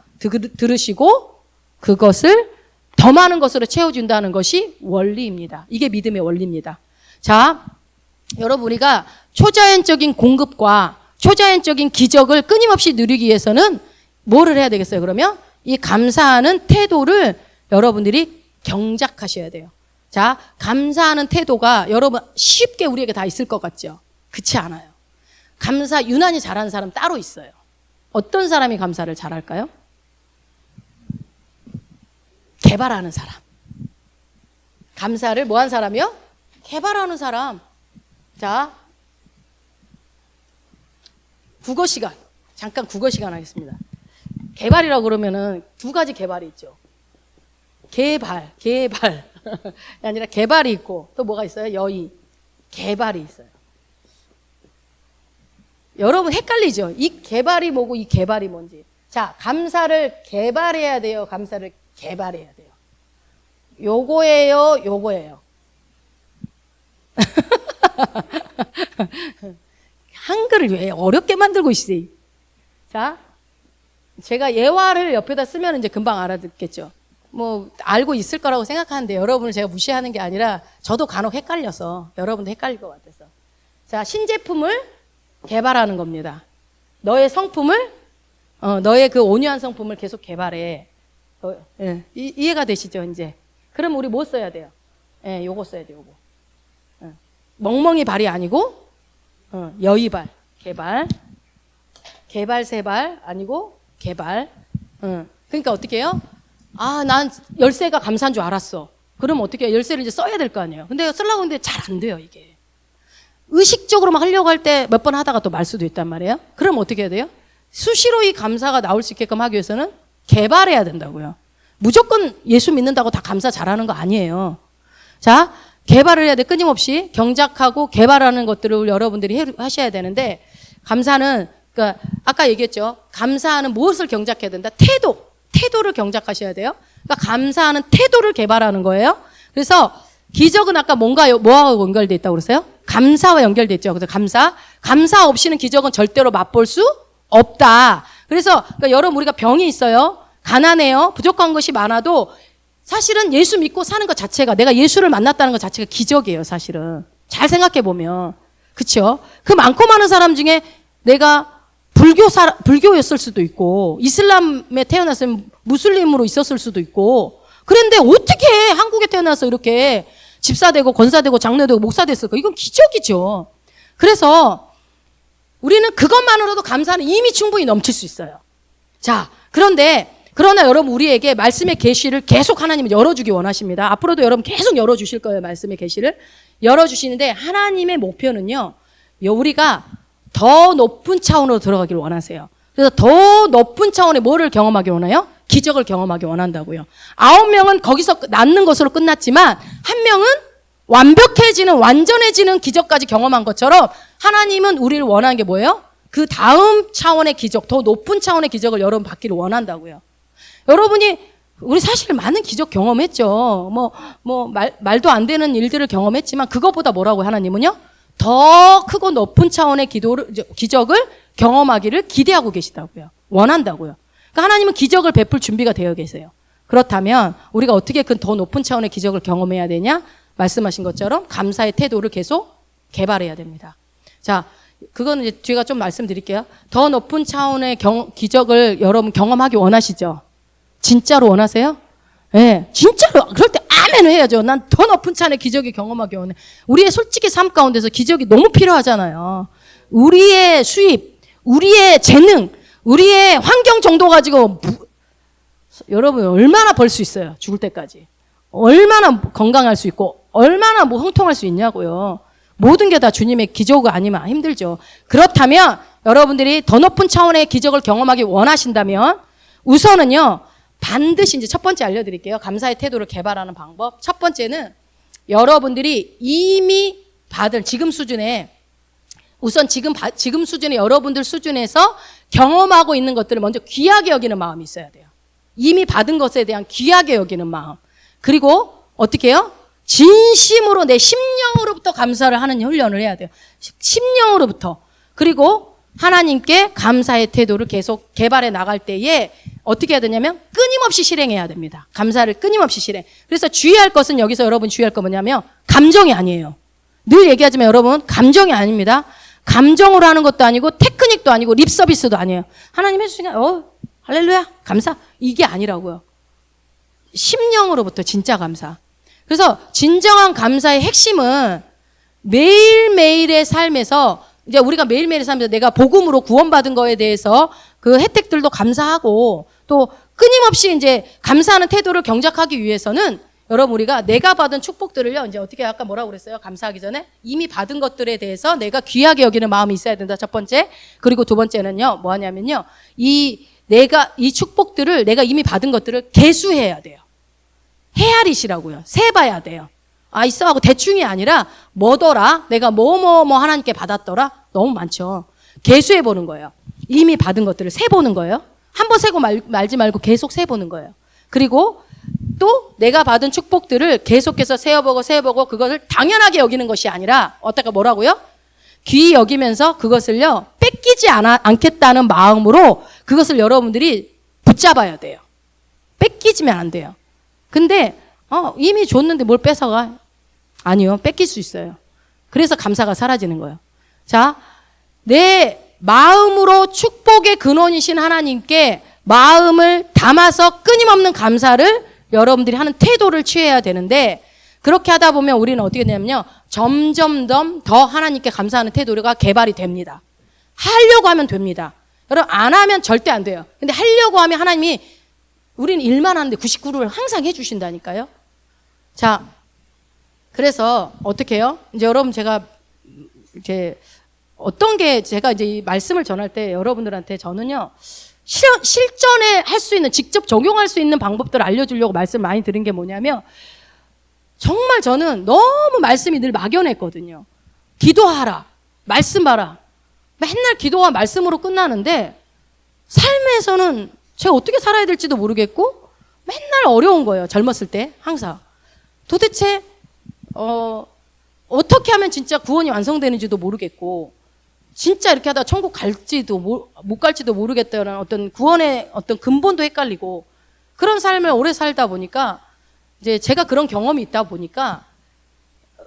들으시고 그것을 더 많은 것으로 채워준다는 것이 원리입니다. 이게 믿음의 원리입니다. 자, 여러분 우리가 초자연적인 공급과 초자연적인 기적을 끊임없이 누리기 위해서는 뭐를 해야 되겠어요? 그러면 이 감사하는 태도를 여러분들이 경작하셔야 돼요. 자, 감사하는 태도가 여러분 쉽게 우리에게 다 있을 것 같죠? 그렇지 않아요. 감사 유난히 잘하는 사람 따로 있어요. 어떤 사람이 감사를 잘할까요? 개발하는 사람. 감사를 뭐 한 사람이요? 개발하는 사람. 자, 국어 시간. 잠깐 국어 시간 하겠습니다. 개발이라고 그러면은 2가지 개발이 있죠. 개발. 아니라 개발이 있고 또 뭐가 있어요? 여의. 개발이 있어요. 여러분 헷갈리죠? 이 개발이 뭐고 이 개발이 뭔지. 자, 감사를 개발해야 돼요. 감사를 개발해야 돼요. 요거예요. 한글을 왜 어렵게 만들고 있어요? 자, 제가 예화를 옆에다 쓰면 이제 금방 알아듣겠죠. 뭐 알고 있을 거라고 생각하는데 여러분을 제가 무시하는 게 아니라 저도 간혹 헷갈려서 여러분도 헷갈릴 것 같아서. 자, 신제품을 개발하는 겁니다. 너의 성품을 너의 그 온유한 성품을 계속 개발해. 이해가 되시죠, 이제? 그럼 우리 뭐 써야 돼요? 요거 써야 돼요, 요거. 멍멍이 발이 아니고 여의발, 개발 세발 아니고 개발. 그러니까 어떻게 해요? 아, 난 열쇠가 감사한 줄 알았어. 그럼 어떻게 해요? 열쇠를 이제 써야 될 거 아니에요. 근데 쓰려고 하는데 잘 안 돼요, 이게. 의식적으로 막 하려고 할 때 몇 번 하다가 또 말 수도 있단 말이에요. 그럼 어떻게 해야 돼요? 수시로 이 감사가 나올 수 있게끔 하기 위해서는 개발해야 된다고요. 무조건 예수 믿는다고 다 감사 잘하는 거 아니에요. 자, 개발을 해야 돼. 끊임없이 경작하고 개발하는 것들을 여러분들이 하셔야 되는데, 감사는 그러니까 아까 얘기했죠. 감사하는 무엇을 경작해야 된다? 태도를 경작하셔야 돼요. 그러니까 감사하는 태도를 개발하는 거예요. 그래서 기적은 아까 뭐하고 연결돼 있다고 그랬어요? 감사와 연결돼 있죠. 그래서 감사 없이는 기적은 절대로 맛볼 수 없다. 그래서 그러니까 여러분 우리가 병이 있어요. 가난해요. 부족한 것이 많아도 사실은 예수 믿고 사는 것 자체가, 내가 예수를 만났다는 것 자체가 기적이에요, 사실은. 잘 생각해 보면. 그쵸? 그 많고 많은 사람 중에 내가 불교였을 수도 있고, 이슬람에 태어났으면 무슬림으로 있었을 수도 있고, 그런데 어떻게 한국에 태어나서 이렇게 집사되고, 권사되고, 장로되고, 목사 됐을까? 이건 기적이죠. 그래서 우리는 그것만으로도 감사는 이미 충분히 넘칠 수 있어요. 자, 그런데 그러나 여러분 우리에게 말씀의 계시를 계속 하나님은 열어주기 원하십니다. 앞으로도 여러분 계속 열어주실 거예요. 말씀의 계시를 열어주시는데 하나님의 목표는요. 우리가 더 높은 차원으로 들어가기를 원하세요. 그래서 더 높은 차원의 뭐를 경험하기 원해요? 기적을 경험하기 원한다고요. 9명은 거기서 낫는 것으로 끝났지만 한 명은 완벽해지는 완전해지는 기적까지 경험한 것처럼 하나님은 우리를 원하는 게 뭐예요? 그 다음 차원의 기적, 더 높은 차원의 기적을 여러분 받기를 원한다고요. 여러분이 우리 사실 많은 기적 경험했죠. 말도 안 되는 일들을 경험했지만 그것보다 뭐라고 하나님은요? 더 크고 높은 차원의 기적을 경험하기를 기대하고 계시다고요. 원한다고요. 그러니까 하나님은 기적을 베풀 준비가 되어 계세요. 그렇다면 우리가 어떻게 그 더 높은 차원의 기적을 경험해야 되냐? 말씀하신 것처럼 감사의 태도를 계속 개발해야 됩니다. 자, 그거는 이제 뒤가 좀 말씀드릴게요. 더 높은 차원의 기적을 여러분 경험하기 원하시죠? 진짜로 원하세요? 네, 진짜로. 그럴 때 아멘 해야죠. 난 더 높은 차원의 기적이 경험하기 원해. 우리의 솔직히 삶 가운데서 기적이 너무 필요하잖아요. 우리의 수입, 우리의 재능, 우리의 환경 정도 가지고 여러분 얼마나 벌 수 있어요? 죽을 때까지. 얼마나 건강할 수 있고 얼마나 형통할 수 있냐고요. 모든 게 다 주님의 기적이 아니면 힘들죠. 그렇다면 여러분들이 더 높은 차원의 기적을 경험하기 원하신다면 우선은요. 반드시 이제 첫 번째 알려드릴게요. 감사의 태도를 개발하는 방법. 첫 번째는 여러분들이 이미 받은 지금 수준에 우선 지금 수준의 여러분들 수준에서 경험하고 있는 것들을 먼저 귀하게 여기는 마음이 있어야 돼요. 이미 받은 것에 대한 귀하게 여기는 마음. 그리고 어떻게 해요? 진심으로 내 심령으로부터 감사를 하는 훈련을 해야 돼요. 심령으로부터. 그리고 하나님께 감사의 태도를 계속 개발해 나갈 때에 어떻게 해야 되냐면 끊임없이 실행해야 됩니다. 감사를 끊임없이 실행. 그래서 주의할 것은 여기서 여러분 주의할 거 뭐냐면 감정이 아니에요. 늘 얘기하지만 여러분 감정이 아닙니다. 감정으로 하는 것도 아니고 테크닉도 아니고 립서비스도 아니에요. 하나님 해주시니까 할렐루야 감사 이게 아니라고요. 심령으로부터 진짜 감사. 그래서 진정한 감사의 핵심은 매일매일의 삶에서 이제 우리가 매일매일의 삶에서 내가 복음으로 구원받은 거에 대해서 그 혜택들도 감사하고 또 끊임없이 이제 감사하는 태도를 경작하기 위해서는 여러분 우리가 내가 받은 축복들을요 이제 어떻게 아까 뭐라고 그랬어요? 감사하기 전에 이미 받은 것들에 대해서 내가 귀하게 여기는 마음이 있어야 된다. 첫 번째. 그리고 두 번째는요 뭐 하냐면요 이 축복들을 내가 이미 받은 것들을 계수해야 돼요. 헤아리시라고요. 세봐야 돼요. 있어 하고 대충이 아니라 뭐더라? 내가 뭐 하나님께 받았더라? 너무 많죠. 계수해보는 거예요. 이미 받은 것들을 세보는 거예요. 한 번 세고 말지 말고 계속 세보는 거예요. 그리고 또 내가 받은 축복들을 계속해서 세어보고 그것을 당연하게 여기는 것이 아니라 어떻게 뭐라고요? 귀히 여기면서 그것을요 뺏기지 않겠다는 마음으로 그것을 여러분들이 붙잡아야 돼요. 뺏기지면 안 돼요. 근데 이미 줬는데 뭘 뺏어가? 아니요. 뺏길 수 있어요. 그래서 감사가 사라지는 거예요. 자, 내 마음으로 축복의 근원이신 하나님께 마음을 담아서 끊임없는 감사를 여러분들이 하는 태도를 취해야 되는데 그렇게 하다 보면 우리는 어떻게 되냐면요. 점점 더 하나님께 감사하는 태도가 개발이 됩니다. 하려고 하면 됩니다. 여러분 안 하면 절대 안 돼요. 근데 하려고 하면 하나님이 우리는 일만 하는데 99를 항상 해주신다니까요. 자, 그래서 어떻게 해요? 이제 여러분 제가 이제 어떤 게 제가 이제 이 말씀을 전할 때 여러분들한테 저는요 실전에 할 수 있는 직접 적용할 수 있는 방법들을 알려주려고 말씀 많이 드린 게 뭐냐면 정말 저는 너무 말씀이 늘 막연했거든요. 기도하라, 말씀 봐라. 맨날 기도와 말씀으로 끝나는데 삶에서는 제가 어떻게 살아야 될지도 모르겠고 맨날 어려운 거예요. 젊었을 때 항상. 도대체 어떻게 하면 진짜 구원이 완성되는지도 모르겠고 진짜 이렇게 하다가 천국 갈지도 못 갈지도 모르겠다는 어떤 구원의 어떤 근본도 헷갈리고 그런 삶을 오래 살다 보니까 이제 제가 그런 경험이 있다 보니까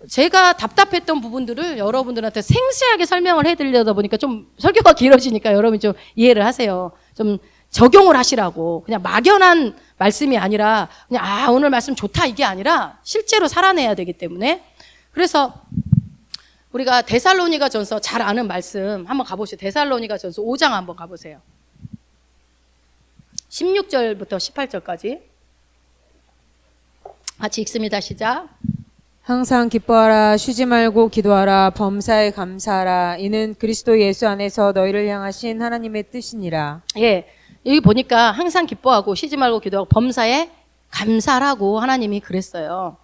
제가 답답했던 부분들을 여러분들한테 생생하게 설명을 해드리려다 보니까 좀 설교가 길어지니까 여러분이 좀 이해를 하세요. 좀 적용을 하시라고. 그냥 막연한 말씀이 아니라 그냥 오늘 말씀 좋다 이게 아니라 실제로 살아내야 되기 때문에 그래서 우리가 데살로니가 전서 잘 아는 말씀 한번 가보시죠. 데살로니가 전서 5장 한번 가보세요. 16절부터 18절까지 같이 읽습니다. 시작. 항상 기뻐하라 쉬지 말고 기도하라 범사에 감사하라 이는 그리스도 예수 안에서 너희를 향하신 하나님의 뜻이니라. 예, 여기 보니까 항상 기뻐하고 쉬지 말고 기도하고 범사에 감사라고 하나님이 그랬어요.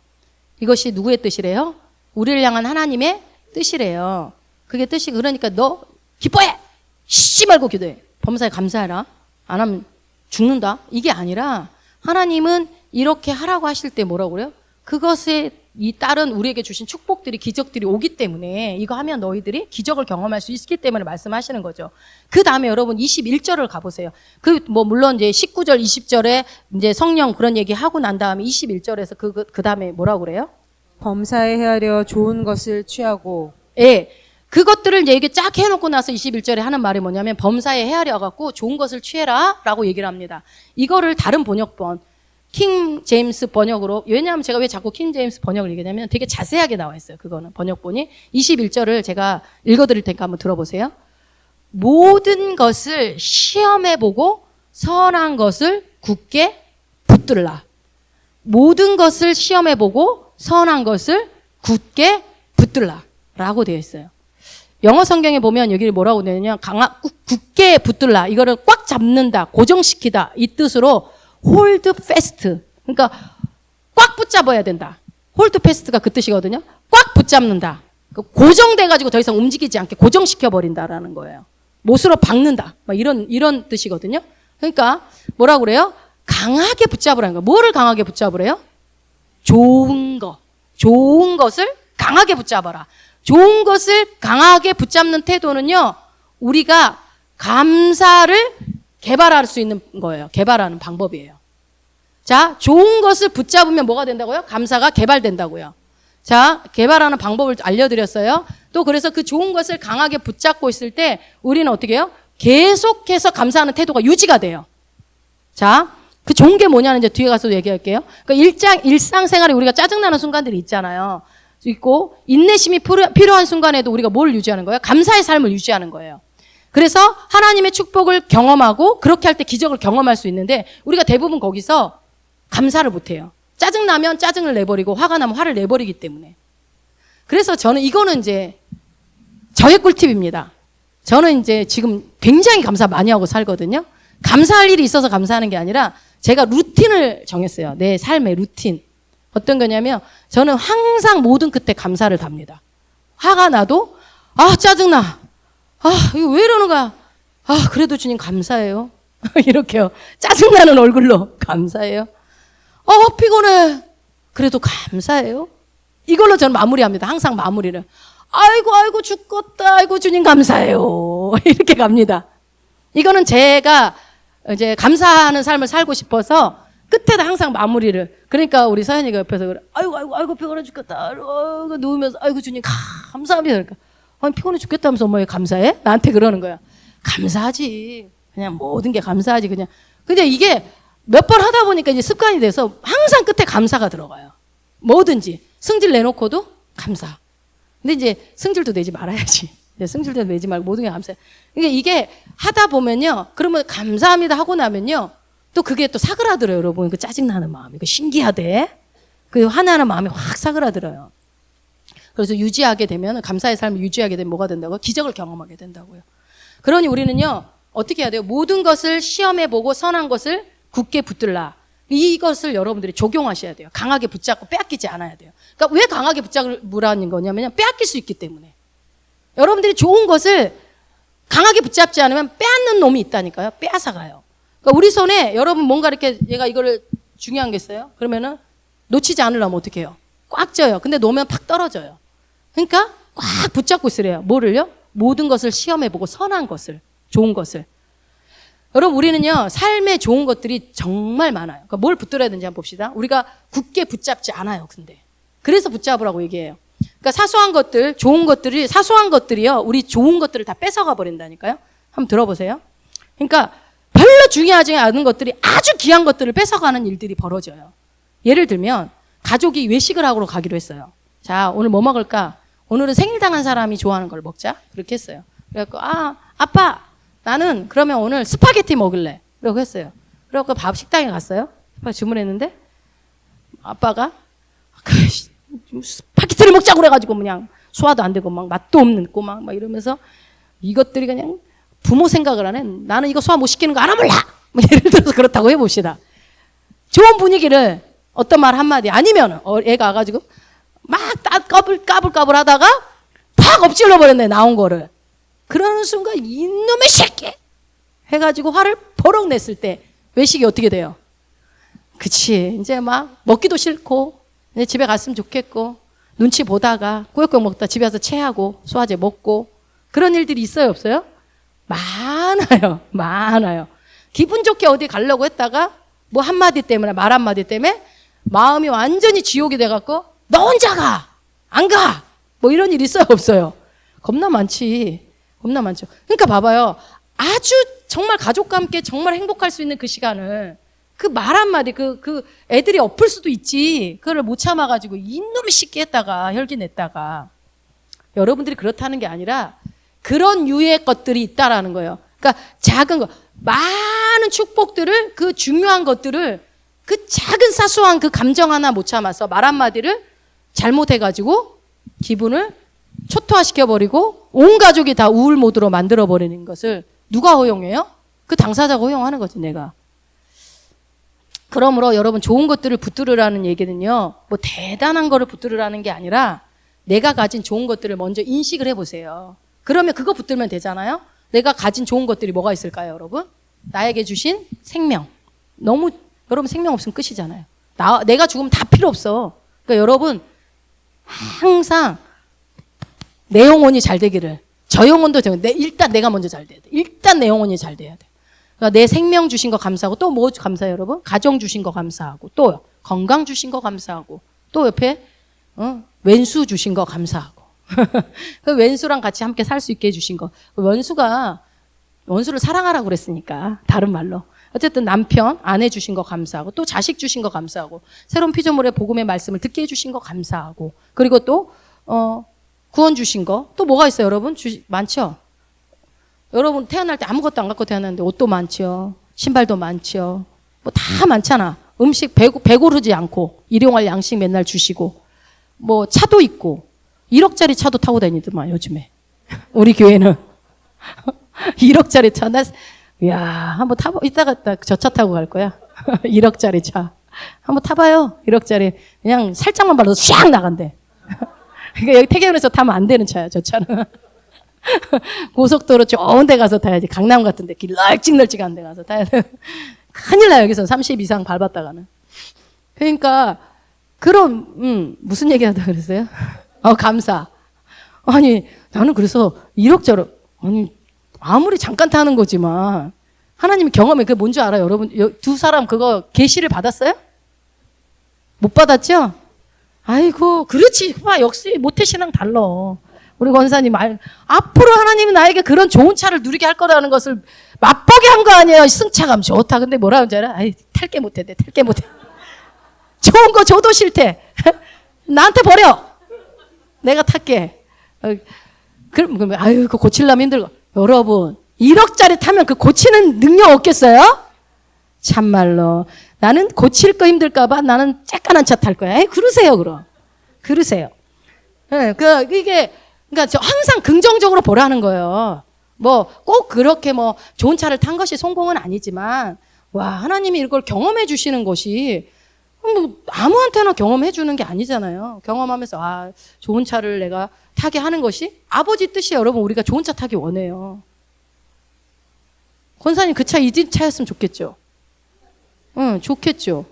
이것이 누구의 뜻이래요? 우리를 향한 하나님의 뜻이래요. 그게 뜻이 그러니까 너 기뻐해! 쉬지 말고 기도해. 범사에 감사해라. 안 하면 죽는다. 이게 아니라 하나님은 이렇게 하라고 하실 때 뭐라고 그래요? 그것에 이 딸은 우리에게 주신 축복들이 기적들이 오기 때문에 이거 하면 너희들이 기적을 경험할 수 있기 때문에 말씀하시는 거죠. 그 다음에 여러분 21절을 가보세요. 물론 이제 19절, 20절에 이제 성령 그런 얘기 하고 난 다음에 21절에서 그 다음에 뭐라고 그래요? 범사에 헤아려 좋은 것을 취하고. 예. 그것들을 이제 이게 쫙 해놓고 나서 21절에 하는 말이 뭐냐면 범사에 헤아려 갖고 좋은 것을 취해라 라고 얘기를 합니다. 이거를 다른 번역본 킹 제임스 번역으로, 왜냐하면 제가 왜 자꾸 킹 제임스 번역을 얘기하냐면 되게 자세하게 나와 있어요. 그거는 번역본이 21절을 제가 읽어드릴 테니까 한번 들어보세요. 모든 것을 시험해보고 선한 것을 굳게 붙들라. 모든 것을 시험해보고 선한 것을 굳게 붙들라 라고 되어 있어요. 영어 성경에 보면 여기 뭐라고 되느냐, 굳게 붙들라. 이거를 꽉 잡는다, 고정시키다. 이 뜻으로 hold fast. 그러니까 꽉 붙잡아야 된다. hold fast가 그 뜻이거든요. 꽉 붙잡는다. 고정돼가지고 더 이상 움직이지 않게 고정시켜버린다라는 거예요. 못으로 박는다. 막 이런 뜻이거든요. 그러니까 뭐라고 그래요? 강하게 붙잡으라는 거예요. 뭐를 강하게 붙잡으래요? 좋은 것을 강하게 붙잡아라. 좋은 것을 강하게 붙잡는 태도는요, 우리가 감사를 개발할 수 있는 거예요. 개발하는 방법이에요. 자, 좋은 것을 붙잡으면 뭐가 된다고요? 감사가 개발된다고요. 자, 개발하는 방법을 알려드렸어요. 또 그래서 그 좋은 것을 강하게 붙잡고 있을 때 우리는 어떻게 해요? 계속해서 감사하는 태도가 유지가 돼요. 자, 그 좋은 게 뭐냐는 이제 뒤에 가서 얘기할게요. 그러니까 일상생활에 우리가 짜증나는 순간들이 있잖아요. 있고 인내심이 필요한 순간에도 우리가 뭘 유지하는 거예요? 감사의 삶을 유지하는 거예요. 그래서 하나님의 축복을 경험하고 그렇게 할 때 기적을 경험할 수 있는데 우리가 대부분 거기서 감사를 못해요. 짜증나면 짜증을 내버리고 화가 나면 화를 내버리기 때문에. 그래서 저는 이거는 이제 저의 꿀팁입니다. 저는 이제 지금 굉장히 감사 많이 하고 살거든요. 감사할 일이 있어서 감사하는 게 아니라 제가 루틴을 정했어요. 내 삶의 루틴. 어떤 거냐면 저는 항상 모든 끝에 감사를 답니다. 화가 나도 짜증나. 이거 왜 이러는 거야? 그래도 주님 감사해요. 이렇게요. 짜증나는 얼굴로 감사해요. 피곤해. 그래도 감사해요. 이걸로 저는 마무리합니다. 항상 마무리를. 아이고 죽겠다. 아이고 주님 감사해요. 이렇게 갑니다. 이거는 제가 이제 감사하는 삶을 살고 싶어서 끝에다 항상 마무리를. 그러니까 우리 서연이가 옆에서 그래. 아이고 피곤해 죽겠다. 아이고 누우면서 아이고 주님 감사합니다. 그러니까 아니 피곤해 죽겠다면서 엄마 왜 감사해? 나한테 그러는 거야. 감사하지. 그냥 모든 게 감사하지 그냥. 근데 이게 몇 번 하다 보니까 이제 습관이 돼서 항상 끝에 감사가 들어가요. 뭐든지 승질 내놓고도 감사. 근데 이제 승질도 내지 말아야지. 승질도 내지 말고 모든 게 감사해. 그러니까 이게 하다 보면요. 그러면 감사합니다 하고 나면요. 또 그게 또 사그라들어요, 여러분. 그 짜증나는 마음. 이거 신기하대. 그 화나는 마음이 확 사그라들어요. 그래서 유지하게 되면, 감사의 삶을 유지하게 되면 뭐가 된다고요? 기적을 경험하게 된다고요. 그러니 우리는요, 어떻게 해야 돼요? 모든 것을 시험해보고 선한 것을 굳게 붙들라. 이것을 여러분들이 적용하셔야 돼요. 강하게 붙잡고 빼앗기지 않아야 돼요. 그러니까 왜 강하게 붙잡으라는 거냐면 빼앗길 수 있기 때문에. 여러분들이 좋은 것을 강하게 붙잡지 않으면 빼앗는 놈이 있다니까요. 빼앗아가요. 그러니까 우리 손에 여러분 뭔가 이렇게 얘가 이거를 중요한 게 있어요. 그러면은 놓치지 않으려면 어떻게 해요? 꽉 쪄요. 근데 놓으면 팍 떨어져요. 그러니까 꽉 붙잡고 있으래요. 뭐를요? 모든 것을 시험해보고 선한 것을, 좋은 것을. 여러분 우리는요 삶에 좋은 것들이 정말 많아요. 그러니까 뭘 붙들어야 되는지 한번 봅시다. 우리가 굳게 붙잡지 않아요. 근데 그래서 붙잡으라고 얘기해요. 그러니까 사소한 것들, 좋은 것들이 사소한 것들이요 우리 좋은 것들을 다 뺏어가 버린다니까요. 한번 들어보세요. 그러니까 별로 중요하지 않은 것들이 아주 귀한 것들을 뺏어가는 일들이 벌어져요. 예를 들면 가족이 외식을 하러 가기로 했어요. 자 오늘 뭐 먹을까? 오늘은 생일당한 사람이 좋아하는 걸 먹자. 그렇게 했어요. 그래갖고 아빠 나는 그러면 오늘 스파게티 먹을래. 라고 했어요. 그래갖고 밥 식당에 갔어요. 주문했는데 아빠가 스파게티를 먹자고 그래가지고 그냥 소화도 안 되고 막 맛도 없는 꼬막 막 이러면서 이것들이 그냥 부모 생각을 안 해. 나는 이거 소화 못 시키는 거 알아 몰라. 뭐 예를 들어서 그렇다고 해봅시다. 좋은 분위기를 어떤 말 한마디 아니면 애가 와가지고 막 까불까불 하다가 팍 엎질러 버렸네 나온 거를. 그러는 순간 이놈의 새끼 해가지고 화를 버럭 냈을 때 외식이 어떻게 돼요? 그치 이제 막 먹기도 싫고 이제 집에 갔으면 좋겠고 눈치 보다가 꾸역꾸역 먹다 집에 와서 체하고 소화제 먹고 그런 일들이 있어요 없어요? 많아요. 기분 좋게 어디 가려고 했다가 뭐 한마디 때문에 말 한마디 때문에 마음이 완전히 지옥이 돼갖고 너 혼자 가! 안 가! 뭐 이런 일 있어요 없어요? 겁나 많지. 겁나 많죠. 그러니까 봐봐요. 아주 정말 가족과 함께 정말 행복할 수 있는 그 시간을 그 말 한마디 그 애들이 엎을 수도 있지. 그거를 못 참아가지고 이놈이 쉽게 했다가 혈기 냈다가 여러분들이 그렇다는 게 아니라 그런 유의 것들이 있다라는 거예요. 그러니까 작은 거 많은 축복들을 그 중요한 것들을 그 작은 사소한 그 감정 하나 못 참아서 말 한마디를 잘못해가지고 기분을 초토화시켜버리고 온 가족이 다 우울 모드로 만들어버리는 것을 누가 허용해요? 그 당사자가 허용하는 거지 내가. 그러므로 여러분 좋은 것들을 붙들으라는 얘기는요. 뭐 대단한 거를 붙들으라는 게 아니라 내가 가진 좋은 것들을 먼저 인식을 해보세요. 그러면 그거 붙들면 되잖아요. 내가 가진 좋은 것들이 뭐가 있을까요 여러분? 나에게 주신 생명. 너무 여러분 생명 없으면 끝이잖아요. 내가 죽으면 다 필요 없어. 그러니까 여러분 항상 내 영혼이 잘 되기를. 저 영혼도 일단 내가 먼저 잘 돼야 돼. 일단 내 영혼이 잘 돼야 돼. 그러니까 내 생명 주신 거 감사하고 또 뭐 감사해요 여러분? 가정 주신 거 감사하고 또 건강 주신 거 감사하고 또 옆에 왼수 주신 거 감사하고 그 왼수랑 같이 함께 살 수 있게 해주신 거. 원수를 사랑하라고 그랬으니까 다른 말로. 어쨌든 남편, 아내 주신 거 감사하고 또 자식 주신 거 감사하고 새로운 피조물의 복음의 말씀을 듣게 해주신 거 감사하고 그리고 또 구원 주신 거 또 뭐가 있어요 여러분? 많죠? 여러분 태어날 때 아무것도 안 갖고 태어났는데 옷도 많죠. 신발도 많죠. 뭐 다 많잖아. 음식 배고르지 않고 일용할 양식 맨날 주시고 뭐 차도 있고 1억짜리 차도 타고 다니더만 요즘에. 우리 교회는 1억짜리 차. 이야 한번 타봐. 이따가 저 차 타고 갈 거야. 1억짜리 차. 한번 타봐요. 1억짜리. 그냥 살짝만 발라도 샥 나간대. 그러니까 여기 태계원에서 타면 안 되는 차야 저 차는. 고속도로 좋은 데 가서 타야지. 강남 같은 데 길 널찍널찍한 데 가서 타야 돼. 큰일 나요 여기서 30 이상 밟았다가는. 그러니까 그런 무슨 얘기하다 그랬어요? 감사. 아니 나는 그래서 1억짜리 아니 아무리 잠깐 타는 거지만 하나님이 경험해. 그게 뭔지 알아요 여러분? 두 사람 그거 계시를 받았어요? 못 받았죠? 아이고 그렇지. 역시 모태신앙 달라. 우리 권사님 앞으로 하나님이 나에게 그런 좋은 차를 누리게 할 거라는 것을 맛보게 한 거 아니에요. 승차감 좋다. 근데 뭐라 하는지 알아? 탈게 못해. 좋은 거 줘도 싫대. 나한테 버려. 내가 탈게. 그럼 그거 고치려면 힘들고. 여러분 1억짜리 타면 그 고치는 능력 없겠어요? 참말로 나는 고칠 거 힘들까 봐 나는 쬐깐한 차 탈 거야. 그러세요 그럼. 그러세요. 네, 이게 그러니까 저 항상 긍정적으로 보라는 거예요. 뭐 꼭 그렇게 뭐 좋은 차를 탄 것이 성공은 아니지만 와 하나님이 이걸 경험해 주시는 것이 뭐 아무한테나 경험해 주는 게 아니잖아요. 경험하면서 좋은 차를 내가 타게 하는 것이 아버지 뜻이 여러분 우리가 좋은 차 타기 원해요. 권사님 그 차 이 집 차였으면 좋겠죠. 좋겠죠.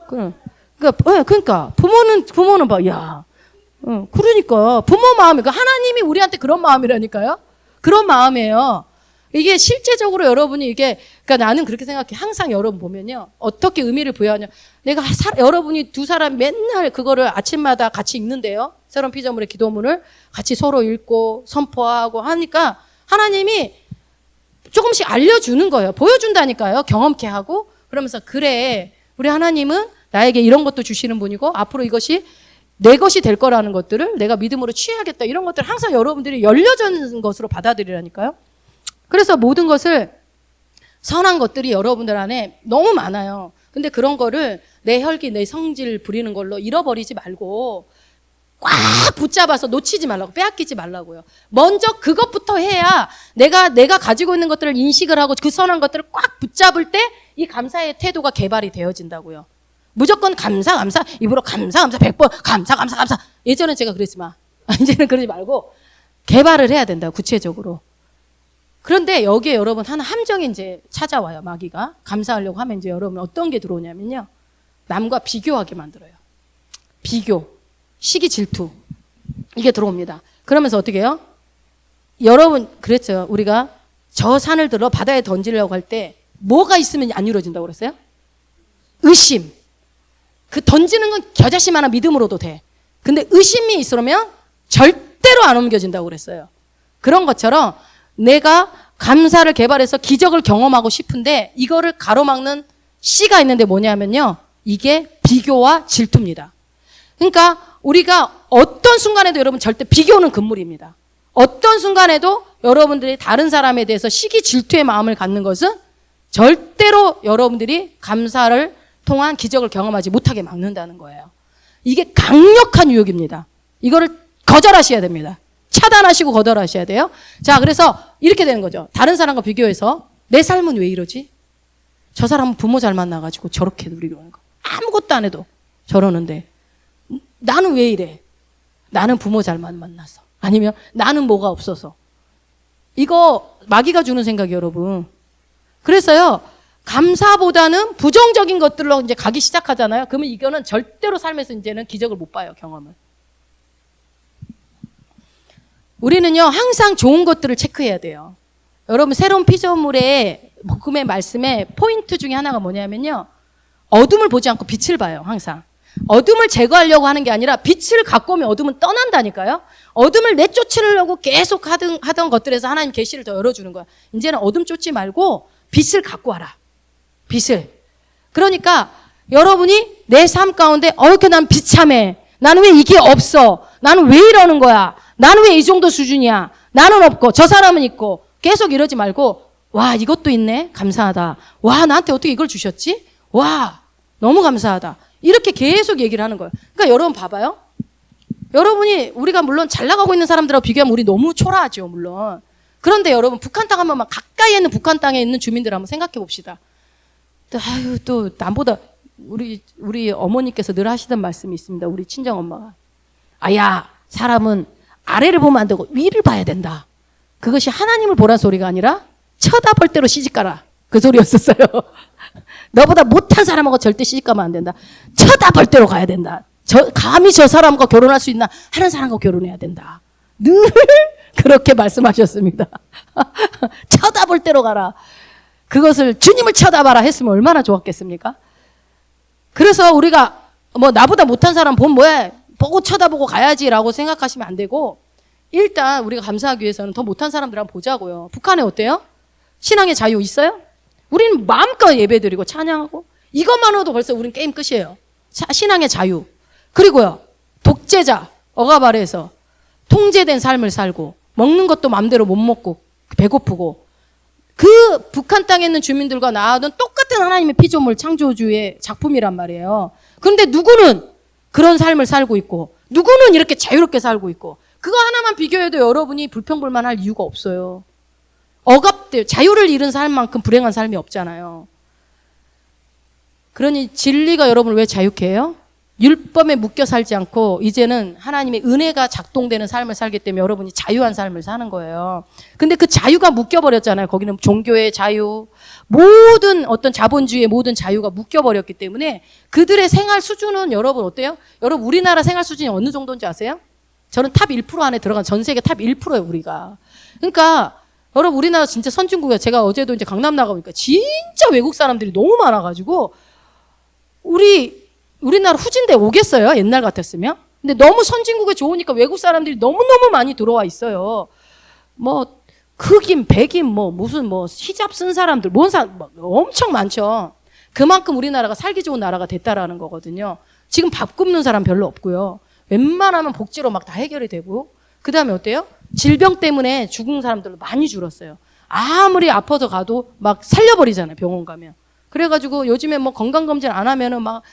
그러니까 부모는 봐. 야. 그러니까 부모 마음이 하나님이 우리한테 그런 마음이라니까요. 그런 마음이에요. 이게 실제적으로 여러분이 그러니까 나는 그렇게 생각해. 항상 여러분 보면요. 어떻게 의미를 부여하냐. 여러분이 두 사람 맨날 그거를 아침마다 같이 읽는데요. 새로운 피조물의 기도문을 같이 서로 읽고 선포하고 하니까 하나님이 조금씩 알려주는 거예요. 보여준다니까요. 경험케 하고 그러면서 그래. 우리 하나님은 나에게 이런 것도 주시는 분이고 앞으로 이것이 내 것이 될 거라는 것들을 내가 믿음으로 취해야겠다. 이런 것들 항상 여러분들이 열려진 것으로 받아들이라니까요. 그래서 모든 것을 선한 것들이 여러분들 안에 너무 많아요. 근데 그런 거를 내 혈기, 내 성질 부리는 걸로 잃어버리지 말고 꽉 붙잡아서 놓치지 말라고, 빼앗기지 말라고요. 먼저 그것부터 해야 내가 가지고 있는 것들을 인식을 하고 그 선한 것들을 꽉 붙잡을 때 이 감사의 태도가 개발이 되어진다고요. 무조건 감사, 입으로 감사, 100번 감사. 예전엔 제가 그랬지만 이제는 그러지 말고 개발을 해야 된다, 구체적으로. 그런데 여기에 여러분 하나 함정이 이제 찾아와요. 마귀가 감사하려고 하면 이제 여러분 어떤 게 들어오냐면요, 남과 비교하게 만들어요. 비교, 시기, 질투, 이게 들어옵니다. 그러면서 어떻게 해요? 여러분 그랬죠. 우리가 저 산을 들어 바다에 던지려고 할 때 뭐가 있으면 안 이루어진다고 그랬어요? 의심. 그 던지는 건 겨자씨 만한 믿음으로도 돼. 근데 의심이 있으면 절대로 안 옮겨진다고 그랬어요. 그런 것처럼 내가 감사를 개발해서 기적을 경험하고 싶은데 이거를 가로막는 씨가 있는데 뭐냐면요, 이게 비교와 질투입니다. 그러니까 우리가 어떤 순간에도 여러분 절대 비교는 금물입니다. 어떤 순간에도 여러분들이 다른 사람에 대해서 시기 질투의 마음을 갖는 것은 절대로 여러분들이 감사를 통한 기적을 경험하지 못하게 막는다는 거예요. 이게 강력한 유혹입니다. 이거를 거절하셔야 됩니다. 차단하시고 거절하셔야 돼요. 자, 그래서 이렇게 되는 거죠. 다른 사람과 비교해서 내 삶은 왜 이러지? 저 사람은 부모 잘 만나가지고 저렇게 누리고 하는 거. 아무것도 안 해도 저러는데 나는 왜 이래? 나는 부모 잘만 만나서. 아니면 나는 뭐가 없어서. 이거 마귀가 주는 생각이에요, 여러분. 그래서요, 감사보다는 부정적인 것들로 이제 가기 시작하잖아요. 그러면 이거는 절대로 삶에서 이제는 기적을 못 봐요, 경험을. 우리는요, 항상 좋은 것들을 체크해야 돼요. 여러분, 새로운 피조물의 복음의 말씀에 포인트 중에 하나가 뭐냐면요, 어둠을 보지 않고 빛을 봐요, 항상. 어둠을 제거하려고 하는 게 아니라 빛을 갖고 오면 어둠은 떠난다니까요. 어둠을 내쫓으려고 계속 하던 것들에서 하나님 계시를 더 열어주는 거야. 이제는 어둠 쫓지 말고 빛을 갖고 와라. 빛을. 그러니까 여러분이 내 삶 가운데 이렇게 난 비참해. 나는 왜 이게 없어? 나는 왜 이러는 거야? 나는 왜 이 정도 수준이야? 나는 없고 저 사람은 있고. 계속 이러지 말고, 와, 이것도 있네? 감사하다. 와, 나한테 어떻게 이걸 주셨지? 와, 너무 감사하다. 이렇게 계속 얘기를 하는 거예요. 그러니까 여러분 봐봐요. 여러분이, 우리가 물론 잘 나가고 있는 사람들하고 비교하면 우리 너무 초라하죠, 물론. 그런데 여러분, 북한 땅 한번 가까이에 있는 북한 땅에 있는 주민들 한번 생각해 봅시다. 또 남보다 우리 어머니께서 늘 하시던 말씀이 있습니다. 우리 친정 엄마가. 아야, 사람은 아래를 보면 안 되고 위를 봐야 된다. 그것이 하나님을 보란 소리가 아니라 쳐다볼 대로 시집가라. 그 소리였었어요. 너보다 못한 사람하고 절대 시집가면 안 된다. 쳐다볼 대로 가야 된다. 감히 저 사람과 결혼할 수 있나 하는 사람과 결혼해야 된다. 늘 그렇게 말씀하셨습니다. 쳐다볼 대로 가라. 그것을 주님을 쳐다봐라 했으면 얼마나 좋았겠습니까? 그래서 우리가 나보다 못한 사람 보면 뭐야, 보고 쳐다보고 가야지라고 생각하시면 안 되고, 일단 우리가 감사하기 위해서는 더 못한 사람들 한번 보자고요. 북한에 어때요? 신앙의 자유 있어요? 우리는 마음껏 예배드리고 찬양하고, 이것만으로도 벌써 우리는 게임 끝이에요. 신앙의 자유. 그리고요, 독재자 억압 아래에서 통제된 삶을 살고, 먹는 것도 마음대로 못 먹고 배고프고, 그 북한 땅에 있는 주민들과 나와는 똑같은 하나님의 피조물 창조주의 작품이란 말이에요. 그런데 누구는 그런 삶을 살고 있고, 누구는 이렇게 자유롭게 살고 있고, 그거 하나만 비교해도 여러분이 불평불만할 이유가 없어요. 억압돼 자유를 잃은 삶만큼 불행한 삶이 없잖아요. 그러니 진리가 여러분을 왜 자유케 해요? 율법에 묶여 살지 않고 이제는 하나님의 은혜가 작동되는 삶을 살기 때문에 여러분이 자유한 삶을 사는 거예요. 근데 그 자유가 묶여버렸잖아요. 거기는 종교의 자유, 모든 어떤 자본주의의 모든 자유가 묶여버렸기 때문에 그들의 생활 수준은 여러분 어때요? 여러분 우리나라 생활 수준이 어느 정도인지 아세요? 저는 탑 1% 안에 들어간 전 세계 탑 1%예요, 우리가. 그러니까 여러분 우리나라 진짜 선진국이에요. 제가 어제도 이제 강남 나가보니까 진짜 외국 사람들이 너무 많아가지고 우리나라 후진대 오겠어요? 옛날 같았으면? 근데 너무 선진국에 좋으니까 외국 사람들이 너무너무 많이 들어와 있어요. 흑인, 백인, 무슨 히잡 쓴 사람들, 엄청 많죠. 그만큼 우리나라가 살기 좋은 나라가 됐다라는 거거든요. 지금 밥 굶는 사람 별로 없고요. 웬만하면 복지로 막 다 해결이 되고, 그 다음에 어때요? 질병 때문에 죽은 사람들도 많이 줄었어요. 아무리 아파서 가도 막 살려버리잖아요. 병원 가면. 그래가지고 요즘에 뭐 건강검진 안 하면은 막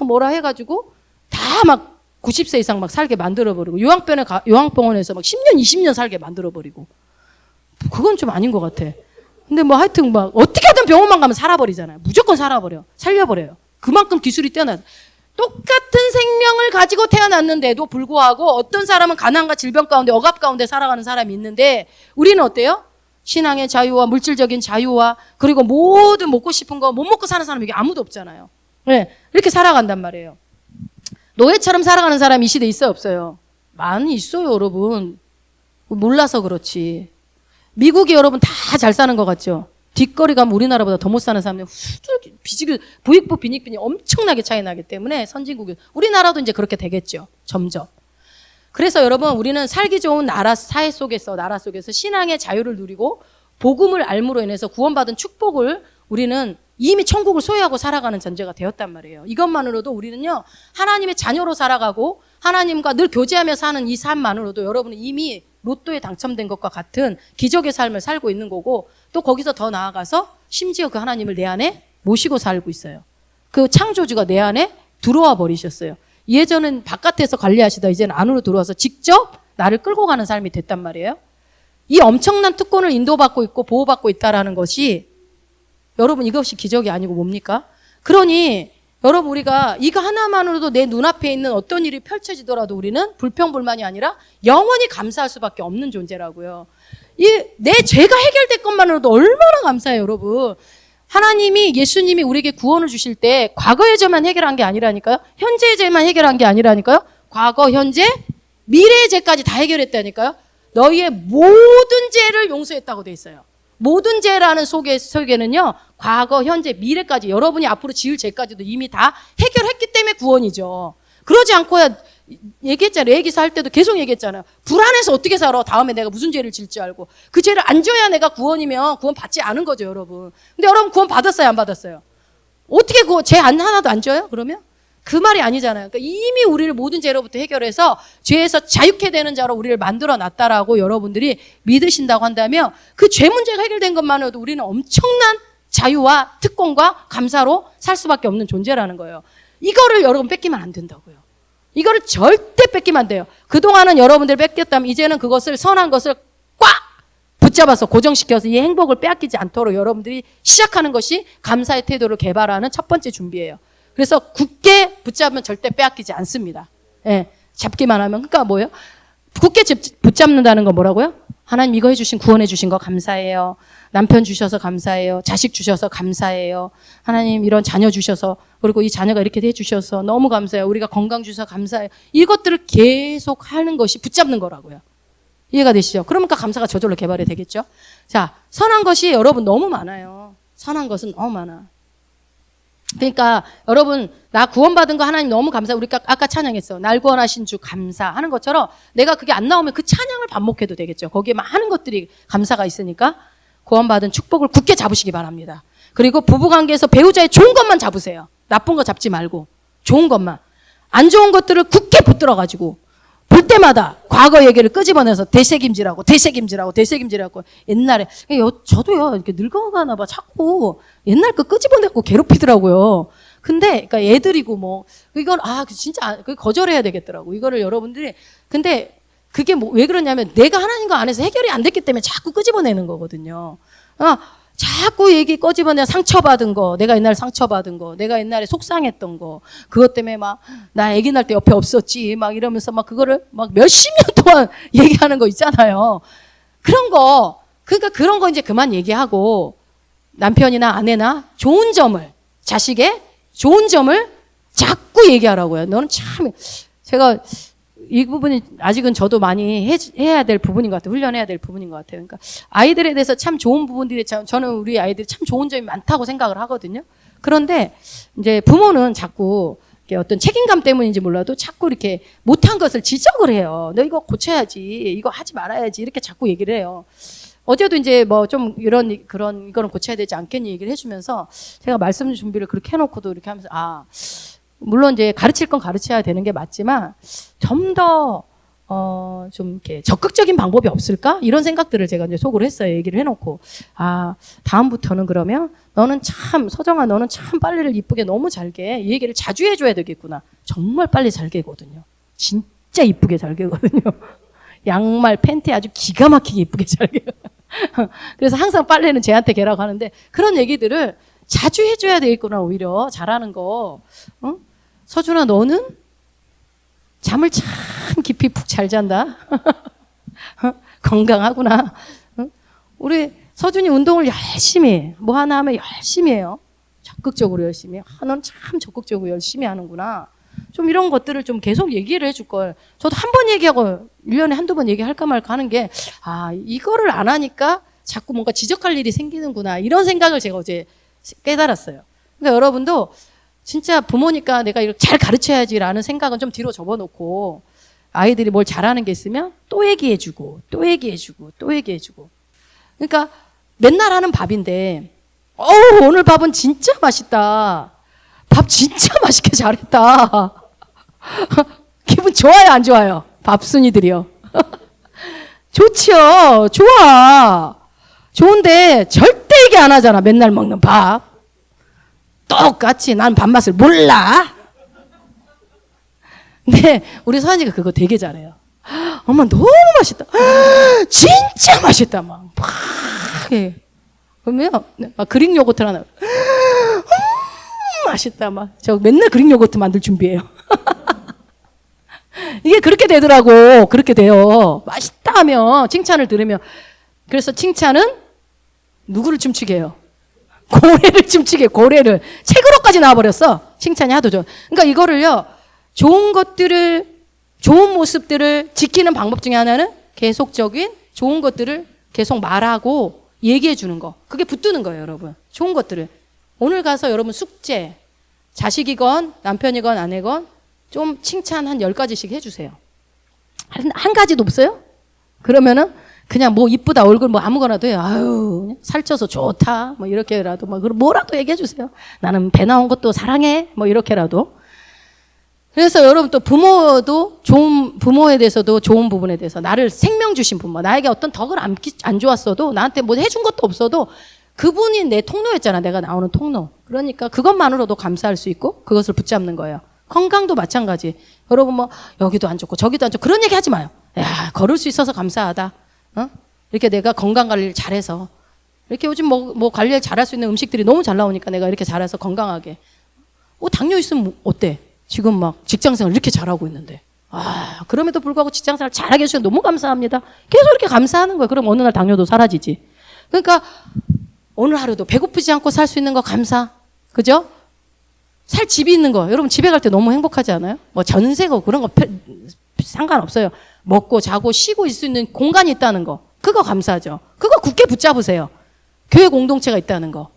뭐라 해가지고 다 막 90세 이상 막 살게 만들어버리고 요양병원에서 막 10년, 20년 살게 만들어버리고 그건 좀 아닌 것 같아. 근데 뭐 하여튼 막 어떻게든 병원만 가면 살아버리잖아요. 무조건 살려버려요. 그만큼 기술이 뛰어나요. 똑같은 생명을 가지고 태어났는데도 불구하고 어떤 사람은 가난과 질병 가운데 억압 가운데 살아가는 사람이 있는데 우리는 어때요? 신앙의 자유와 물질적인 자유와 그리고 모든 먹고 싶은 거 못 먹고 사는 사람이 이게 아무도 없잖아요. 네, 이렇게 살아간단 말이에요. 노예처럼 살아가는 사람이 이 시대에 있어요, 없어요? 많이 있어요, 여러분. 몰라서 그렇지. 미국이 여러분 다 잘 사는 것 같죠? 뒷거리 가면 우리나라보다 더 못 사는 사람들 부익부 빈익빈이 엄청나게 차이 나기 때문에 선진국이 우리나라도 이제 그렇게 되겠죠. 점점. 그래서 여러분 우리는 살기 좋은 나라 속에서 신앙의 자유를 누리고 복음을 알므로 인해서 구원받은 축복을 우리는 이미 천국을 소유하고 살아가는 전제가 되었단 말이에요. 이것만으로도 우리는요 하나님의 자녀로 살아가고 하나님과 늘 교제하며 사는 이 삶만으로도 여러분은 이미 로또에 당첨된 것과 같은 기적의 삶을 살고 있는 거고 또 거기서 더 나아가서 심지어 그 하나님을 내 안에 모시고 살고 있어요. 그 창조주가 내 안에 들어와 버리셨어요. 예전엔 바깥에서 관리하시다 이제는 안으로 들어와서 직접 나를 끌고 가는 삶이 됐단 말이에요. 이 엄청난 특권을 인도받고 있고 보호받고 있다라는 것이 여러분 이것이 기적이 아니고 뭡니까? 그러니 여러분 우리가 이거 하나만으로도 내 눈앞에 있는 어떤 일이 펼쳐지더라도 우리는 불평불만이 아니라 영원히 감사할 수밖에 없는 존재라고요. 내 죄가 해결될 것만으로도 얼마나 감사해요, 여러분. 하나님이 예수님이 우리에게 구원을 주실 때 과거의 죄만 해결한 게 아니라니까요. 현재의 죄만 해결한 게 아니라니까요. 과거, 현재, 미래의 죄까지 다 해결했다니까요. 너희의 모든 죄를 용서했다고 돼 있어요. 모든 죄라는 속에는요. 과거, 현재, 미래까지 여러분이 앞으로 지을 죄까지도 이미 다 해결했기 때문에 구원이죠. 그러지 않고야 얘기했잖아요. 애기사 할 때도 계속 얘기했잖아요. 불안해서 어떻게 살아? 다음에 내가 무슨 죄를 질지 알고. 그 죄를 안 져야 내가 구원이면 구원 받지 않은 거죠, 여러분. 근데 여러분 구원 받았어요, 안 받았어요? 어떻게 죄 하나도 안 져요? 그러면? 그 말이 아니잖아요. 그러니까 이미 우리를 모든 죄로부터 해결해서 죄에서 자유케 되는 자로 우리를 만들어 놨다라고 여러분들이 믿으신다고 한다면 그 죄 문제가 해결된 것만으로도 우리는 엄청난 자유와 특권과 감사로 살 수밖에 없는 존재라는 거예요. 이거를 여러분 뺏기면 안 된다고요. 이거를 절대 뺏기면 안 돼요. 그동안은 여러분들 뺏겼다면 이제는 그것을 선한 것을 꽉 붙잡아서 고정시켜서 이 행복을 빼앗기지 않도록 여러분들이 시작하는 것이 감사의 태도를 개발하는 첫 번째 준비예요. 그래서 굳게 붙잡으면 절대 빼앗기지 않습니다. 예, 잡기만 하면. 그러니까 뭐예요? 굳게 붙잡는다는 건 뭐라고요? 하나님 이거 해주신 구원해 주신 거 감사해요. 남편 주셔서 감사해요. 자식 주셔서 감사해요. 하나님 이런 자녀 주셔서 그리고 이 자녀가 이렇게 해주셔서 너무 감사해요. 우리가 건강 주셔서 감사해요. 이것들을 계속 하는 것이 붙잡는 거라고요. 이해가 되시죠? 그러니까 감사가 저절로 개발이 되겠죠? 자, 선한 것이 여러분 너무 많아요. 선한 것은 너무 많아. 그러니까 여러분 나 구원받은 거 하나님 너무 감사해요. 우리가 아까 찬양했어. 날 구원하신 주 감사하는 것처럼 내가 그게 안 나오면 그 찬양을 반복해도 되겠죠. 거기에 많은 것들이 감사가 있으니까 구원받은 축복을 굳게 잡으시기 바랍니다. 그리고 부부관계에서 배우자의 좋은 것만 잡으세요. 나쁜 거 잡지 말고 좋은 것만. 안 좋은 것들을 굳게 붙들어가지고 볼 때마다 과거 얘기를 끄집어내서 되새김질하고 옛날에 저도요 이렇게 늙어가나 봐 자꾸 옛날 거 끄집어내고 괴롭히더라고요. 근데 그러니까 애들이고 뭐 이건 진짜 거절해야 되겠더라고. 이거를 여러분들이 근데 그게 왜 그러냐면 내가 하나님과 안에서 해결이 안 됐기 때문에 자꾸 끄집어내는 거거든요. 자꾸 얘기 꺼집어내 상처받은 거, 내가 옛날에 상처받은 거, 내가 옛날에 속상했던 거, 그것 때문에 막, 나 아기 날 때 옆에 없었지, 막 이러면서 막 그거를 막 몇십 년 동안 얘기하는 거 있잖아요. 그러니까 그런 거 이제 그만 얘기하고, 남편이나 아내나 좋은 점을, 자식의 좋은 점을 자꾸 얘기하라고요. 너는 참, 제가, 이 부분이 아직은 저도 많이 해야 될 부분인 것 같아요. 훈련해야 될 부분인 것 같아요. 그러니까 아이들에 대해서 참 좋은 부분들이 저는 우리 아이들이 참 좋은 점이 많다고 생각을 하거든요. 그런데 이제 부모는 자꾸 어떤 책임감 때문인지 몰라도 자꾸 이렇게 못한 것을 지적을 해요. 너 이거 고쳐야지, 이거 하지 말아야지 이렇게 자꾸 얘기를 해요. 어제도 이제 뭐 좀 이거는 고쳐야 되지 않겠니 얘기를 해주면서 제가 말씀 준비를 그렇게 해놓고도 이렇게 하면서 물론 이제 가르칠 건 가르쳐야 되는 게 맞지만 좀 더 좀 이렇게 적극적인 방법이 없을까? 이런 생각들을 제가 이제 속으로 했어요. 얘기를 해놓고. 다음부터는 그러면 너는 참, 서정아, 너는 참 빨래를 이쁘게 너무 잘 개. 이 얘기를 자주 해줘야 되겠구나. 정말 빨리 잘 개거든요. 진짜 이쁘게 잘 개거든요. 양말, 팬티 아주 기가 막히게 이쁘게 잘 개요. 그래서 항상 빨래는 쟤한테 개라고 하는데 그런 얘기들을 자주 해줘야 되겠구나. 오히려 잘하는 거. 서준아, 너는 잠을 참 깊이 푹 잘 잔다. 건강하구나. 우리 서준이 운동을 열심히, 뭐 하나 하면 열심히 해요. 적극적으로 열심히. 넌 참 적극적으로 열심히 하는구나. 좀 이런 것들을 좀 계속 얘기를 해줄 걸. 저도 한 번 얘기하고 1년에 한두 번 얘기할까 말까 하는 게, 이거를 안 하니까 자꾸 뭔가 지적할 일이 생기는구나. 이런 생각을 제가 어제 깨달았어요. 그러니까 여러분도 진짜 부모니까 내가 이렇게 잘 가르쳐야지라는 생각은 좀 뒤로 접어놓고 아이들이 뭘 잘하는 게 있으면 또 얘기해주고 또 얘기해주고 또 얘기해주고. 그러니까 맨날 하는 밥인데 오늘 밥은 진짜 맛있다. 밥 진짜 맛있게 잘했다. 기분 좋아요, 안 좋아요? 밥순이들이요. 좋지요. 좋아. 좋은데 절대 얘기 안 하잖아. 맨날 먹는 밥. 똑같이 난 밥맛을 몰라. 근데 우리 서한이가 그거 되게 잘해요. 엄마 너무 맛있다. 진짜 맛있다. 막 해. 그러면 막 그릭 요거트 하나. 맛있다. 막 저 맨날 그릭 요거트 만들 준비해요. 이게 그렇게 되더라고. 그렇게 돼요. 맛있다 하면 칭찬을 들으면. 그래서 칭찬은 누구를 춤추게 해요? 고래를 춤추게, 고래를. 책으로까지 나와버렸어. 칭찬이 하도 좋아. 그러니까 이거를요, 좋은 것들을, 좋은 모습들을 지키는 방법 중에 하나는 계속적인 좋은 것들을 계속 말하고 얘기해 주는 거. 그게 붙드는 거예요, 여러분. 좋은 것들을. 오늘 가서 여러분 숙제, 자식이건 남편이건 아내건 좀 칭찬 한 10가지씩 해주세요. 한 가지도 없어요? 그러면은 그냥 뭐 이쁘다, 얼굴 뭐 아무거나도 해요. 아유, 살쪄서 좋다. 뭐 이렇게라도, 뭐라도 얘기해 주세요. 나는 배 나온 것도 사랑해. 뭐 이렇게라도. 그래서 여러분 또 부모도 부모에 대해서도 좋은 부분에 대해서 나를 생명 주신 부모, 나에게 어떤 덕을 안 좋았어도 나한테 뭐 해준 것도 없어도 그분이 내 통로였잖아. 내가 나오는 통로. 그러니까 그것만으로도 감사할 수 있고 그것을 붙잡는 거예요. 건강도 마찬가지. 여러분 뭐 여기도 안 좋고 저기도 안 좋고 그런 얘기 하지 마요. 야, 걸을 수 있어서 감사하다. 이렇게 내가 건강 관리를 잘해서 이렇게 요즘 뭐 관리를 잘할 수 있는 음식들이 너무 잘 나오니까 내가 이렇게 잘해서 건강하게. 당뇨 있으면 어때? 지금 막 직장생활 이렇게 잘하고 있는데. 그럼에도 불구하고 직장생활 잘하게 해주셔서 너무 감사합니다. 계속 이렇게 감사하는 거예요. 그럼 어느 날 당뇨도 사라지지. 그러니까 오늘 하루도 배고프지 않고 살 수 있는 거 감사. 그죠? 살 집이 있는 거. 여러분 집에 갈 때 너무 행복하지 않아요? 뭐 전세고 그런 거 상관없어요. 먹고 자고 쉬고 있을 수 있는 공간이 있다는 거. 그거 감사하죠. 그거 굳게 붙잡으세요. 교회 공동체가 있다는 거.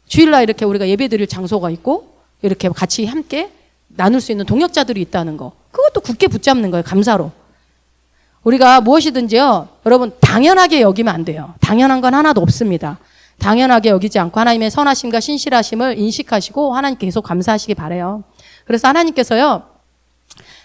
주일날 이렇게 우리가 예배 드릴 장소가 있고 이렇게 같이 함께 나눌 수 있는 동역자들이 있다는 거. 그것도 굳게 붙잡는 거예요. 감사로. 우리가 무엇이든지요. 여러분 당연하게 여기면 안 돼요. 당연한 건 하나도 없습니다. 당연하게 여기지 않고 하나님의 선하심과 신실하심을 인식하시고 하나님께 계속 감사하시기 바라요. 그래서 하나님께서요.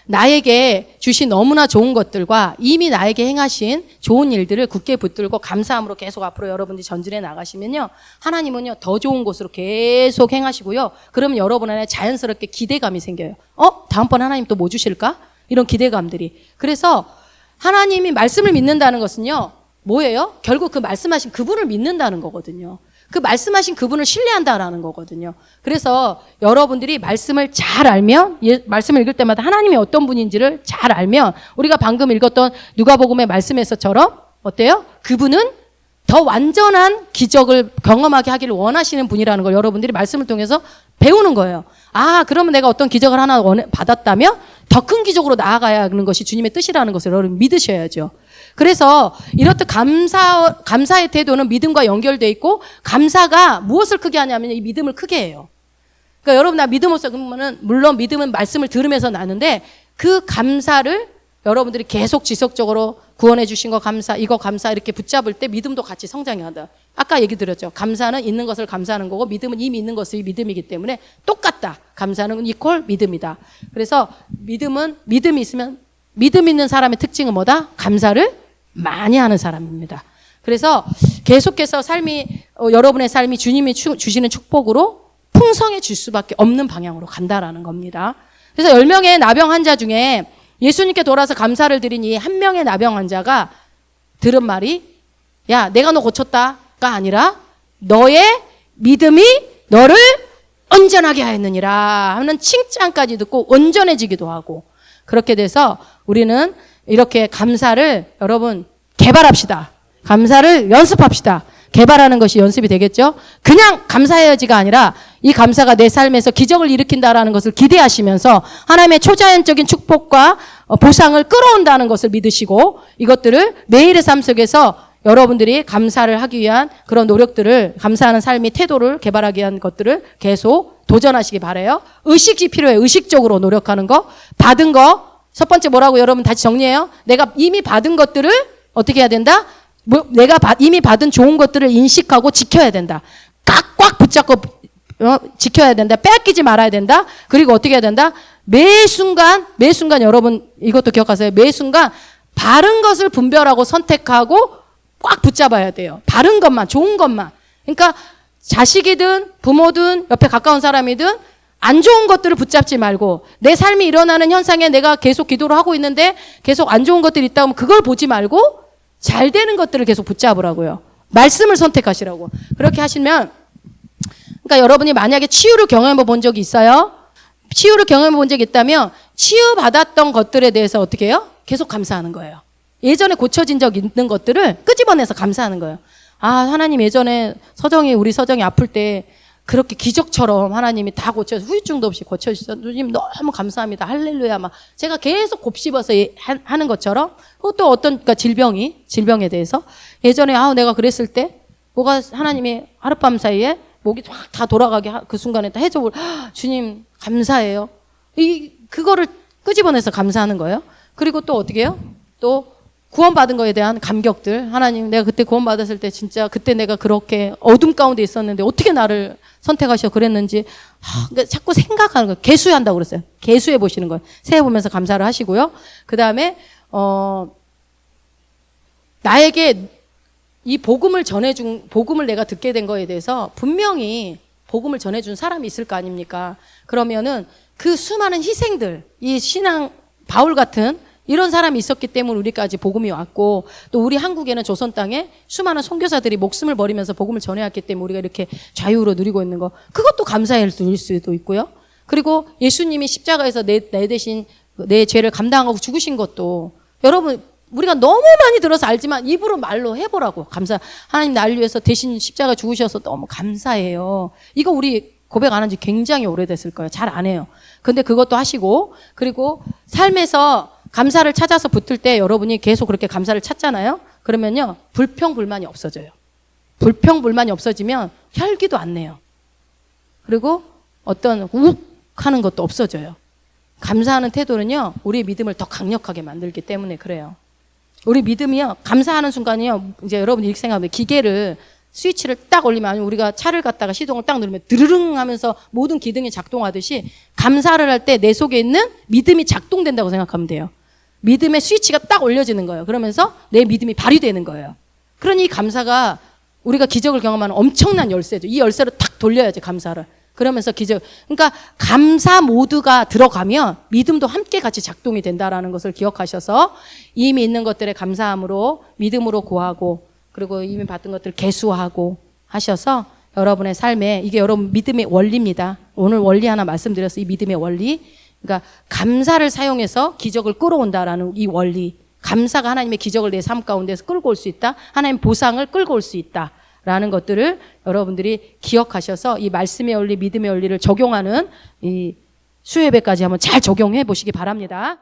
나에게 주신 너무나 좋은 것들과 이미 나에게 행하신 좋은 일들을 굳게 붙들고 감사함으로 계속 앞으로 여러분들이 전진해 나가시면요. 하나님은요. 더 좋은 곳으로 계속 행하시고요. 그러면 여러분 안에 자연스럽게 기대감이 생겨요. 다음번 하나님 또 뭐 주실까? 이런 기대감들이. 그래서 하나님이 말씀을 믿는다는 것은요. 뭐예요? 결국 그 말씀하신 그분을 믿는다는 거거든요. 그 말씀하신 그분을 신뢰한다라는 거거든요. 그래서 여러분들이 말씀을 잘 알면, 말씀을 읽을 때마다 하나님이 어떤 분인지를 잘 알면 우리가 방금 읽었던 누가복음의 말씀에서처럼 어때요? 그분은 더 완전한 기적을 경험하게 하기를 원하시는 분이라는 걸 여러분들이 말씀을 통해서 배우는 거예요. 그러면 내가 어떤 기적을 하나 받았다면 더 큰 기적으로 나아가야 하는 것이 주님의 뜻이라는 것을 여러분 믿으셔야죠. 그래서 이렇듯 감사의 태도는 믿음과 연결되어 있고 감사가 무엇을 크게 하냐면 이 믿음을 크게 해요. 그러니까 여러분 나 믿음 없어 그러면은 물론 믿음은 말씀을 들으면서 나는데 그 감사를 여러분들이 계속 지속적으로 구원해 주신 거 감사, 이거 감사 이렇게 붙잡을 때 믿음도 같이 성장해 간다. 아까 얘기 드렸죠. 감사는 있는 것을 감사하는 거고 믿음은 이미 있는 것이 믿음이기 때문에 똑같다. 감사는 이퀄 믿음이다. 그래서 믿음이 있으면 믿음 있는 사람의 특징은 뭐다? 감사를 많이 하는 사람입니다. 그래서 계속해서 여러분의 삶이 주님이 주시는 축복으로 풍성해질 수밖에 없는 방향으로 간다라는 겁니다. 그래서 10명의 나병 환자 중에 예수님께 돌아서 감사를 드린 이 한 명의 나병 환자가 들은 말이, 야, 내가 너 고쳤다가 아니라 너의 믿음이 너를 온전하게 하였느니라 하는 칭찬까지 듣고 온전해지기도 하고, 그렇게 돼서 우리는 이렇게 감사를 여러분 개발합시다. 감사를 연습합시다. 개발하는 것이 연습이 되겠죠? 그냥 감사해야지가 아니라 이 감사가 내 삶에서 기적을 일으킨다라는 것을 기대하시면서 하나님의 초자연적인 축복과 보상을 끌어온다는 것을 믿으시고, 이것들을 매일의 삶 속에서 여러분들이 감사를 하기 위한 그런 노력들을, 감사하는 삶의 태도를 개발하기 위한 것들을 계속 도전하시기 바라요. 의식이 필요해요. 의식적으로 노력하는 거. 받은 거. 첫 번째 뭐라고 여러분 다시 정리해요. 내가 이미 받은 것들을 어떻게 해야 된다? 내가 이미 받은 좋은 것들을 인식하고 지켜야 된다. 꽉 붙잡고 지켜야 된다. 뺏기지 말아야 된다. 그리고 어떻게 해야 된다? 매 순간 여러분 이것도 기억하세요. 매 순간 바른 것을 분별하고 선택하고 꽉 붙잡아야 돼요. 바른 것만, 좋은 것만. 그러니까 자식이든 부모든 옆에 가까운 사람이든 안 좋은 것들을 붙잡지 말고, 내 삶이 일어나는 현상에 내가 계속 기도를 하고 있는데 계속 안 좋은 것들이 있다 하면 그걸 보지 말고 잘 되는 것들을 계속 붙잡으라고요. 말씀을 선택하시라고. 그렇게 하시면, 그러니까 여러분이 만약에 치유를 경험해 본 적이 있어요? 치유를 경험해 본 적이 있다면 치유받았던 것들에 대해서 어떻게 해요? 계속 감사하는 거예요. 예전에 고쳐진 적 있는 것들을 끄집어내서 감사하는 거예요. 아, 하나님 예전에 우리 서정이 아플 때 그렇게 기적처럼 하나님이 다 고쳐서 후유증도 없이 고쳐주셔서 주님 너무 감사합니다. 할렐루야. 막 제가 계속 곱씹어서 하는 것처럼, 또 어떤 그러니까 질병에 대해서 예전에 내가 그랬을 때 뭐가 하나님이 하룻밤 사이에 목이 확 다 돌아가게 그 순간에 다 해적을 주님 감사해요. 그거를 끄집어내서 감사하는 거예요. 그리고 또 어떻게 해요? 또 구원받은 거에 대한 감격들. 하나님, 내가 그때 구원받았을 때 진짜 그때 내가 그렇게 어둠 가운데 있었는데 어떻게 나를 선택하셔 그랬는지 그러니까 자꾸 생각하는 거예요. 개수한다고 그랬어요. 개수해 보시는 거예요. 세해 보면서 감사를 하시고요. 그 다음에 나에게 이 복음을 내가 듣게 된 거에 대해서 분명히 복음을 전해준 사람이 있을 거 아닙니까? 그러면은 그 수많은 희생들, 이 신앙 바울 같은 이런 사람이 있었기 때문에 우리까지 복음이 왔고, 또 우리 한국에는 조선 땅에 수많은 선교사들이 목숨을 버리면서 복음을 전해왔기 때문에 우리가 이렇게 자유로 누리고 있는 거, 그것도 감사할 수도 있고요. 그리고 예수님이 십자가에서 내 대신 내 죄를 감당하고 죽으신 것도, 여러분 우리가 너무 많이 들어서 알지만 입으로 말로 해보라고. 하나님 나를 위해서 대신 십자가 죽으셔서 너무 감사해요. 이거 우리 고백 안 한 지 굉장히 오래됐을 거예요. 잘 안 해요. 근데 그것도 하시고, 그리고 삶에서 감사를 찾아서 붙을 때 여러분이 계속 그렇게 감사를 찾잖아요. 그러면요, 불평불만이 없어져요. 불평불만이 없어지면 혈기도 안 내요. 그리고 어떤 욱 하는 것도 없어져요. 감사하는 태도는요, 우리의 믿음을 더 강력하게 만들기 때문에 그래요. 우리 믿음이요, 감사하는 순간이요, 이제 여러분이 이렇게 생각하면 기계를 스위치를 딱 올리면, 아니면 우리가 차를 갖다가 시동을 딱 누르면 드르릉 하면서 모든 기능이 작동하듯이 감사를 할 때 내 속에 있는 믿음이 작동된다고 생각하면 돼요. 믿음의 스위치가 딱 올려지는 거예요. 그러면서 내 믿음이 발휘되는 거예요. 그러니 이 감사가 우리가 기적을 경험하는 엄청난 열쇠죠. 이 열쇠를 탁 돌려야지, 감사를. 그러면서 그러니까 감사 모드가 들어가면 믿음도 함께 같이 작동이 된다라는 것을 기억하셔서 이미 있는 것들에 감사함으로 믿음으로 구하고, 그리고 이미 받은 것들 개수하고 하셔서 여러분의 삶에, 이게 여러분 믿음의 원리입니다. 오늘 원리 하나 말씀드렸어요. 이 믿음의 원리. 그러니까 감사를 사용해서 기적을 끌어온다라는 이 원리. 감사가 하나님의 기적을 내 삶 가운데서 끌고 올 수 있다. 하나님 보상을 끌고 올 수 있다. 라는 것들을 여러분들이 기억하셔서 이 말씀의 원리, 믿음의 원리를 적용하는 이 수요예배까지 한번 잘 적용해 보시기 바랍니다.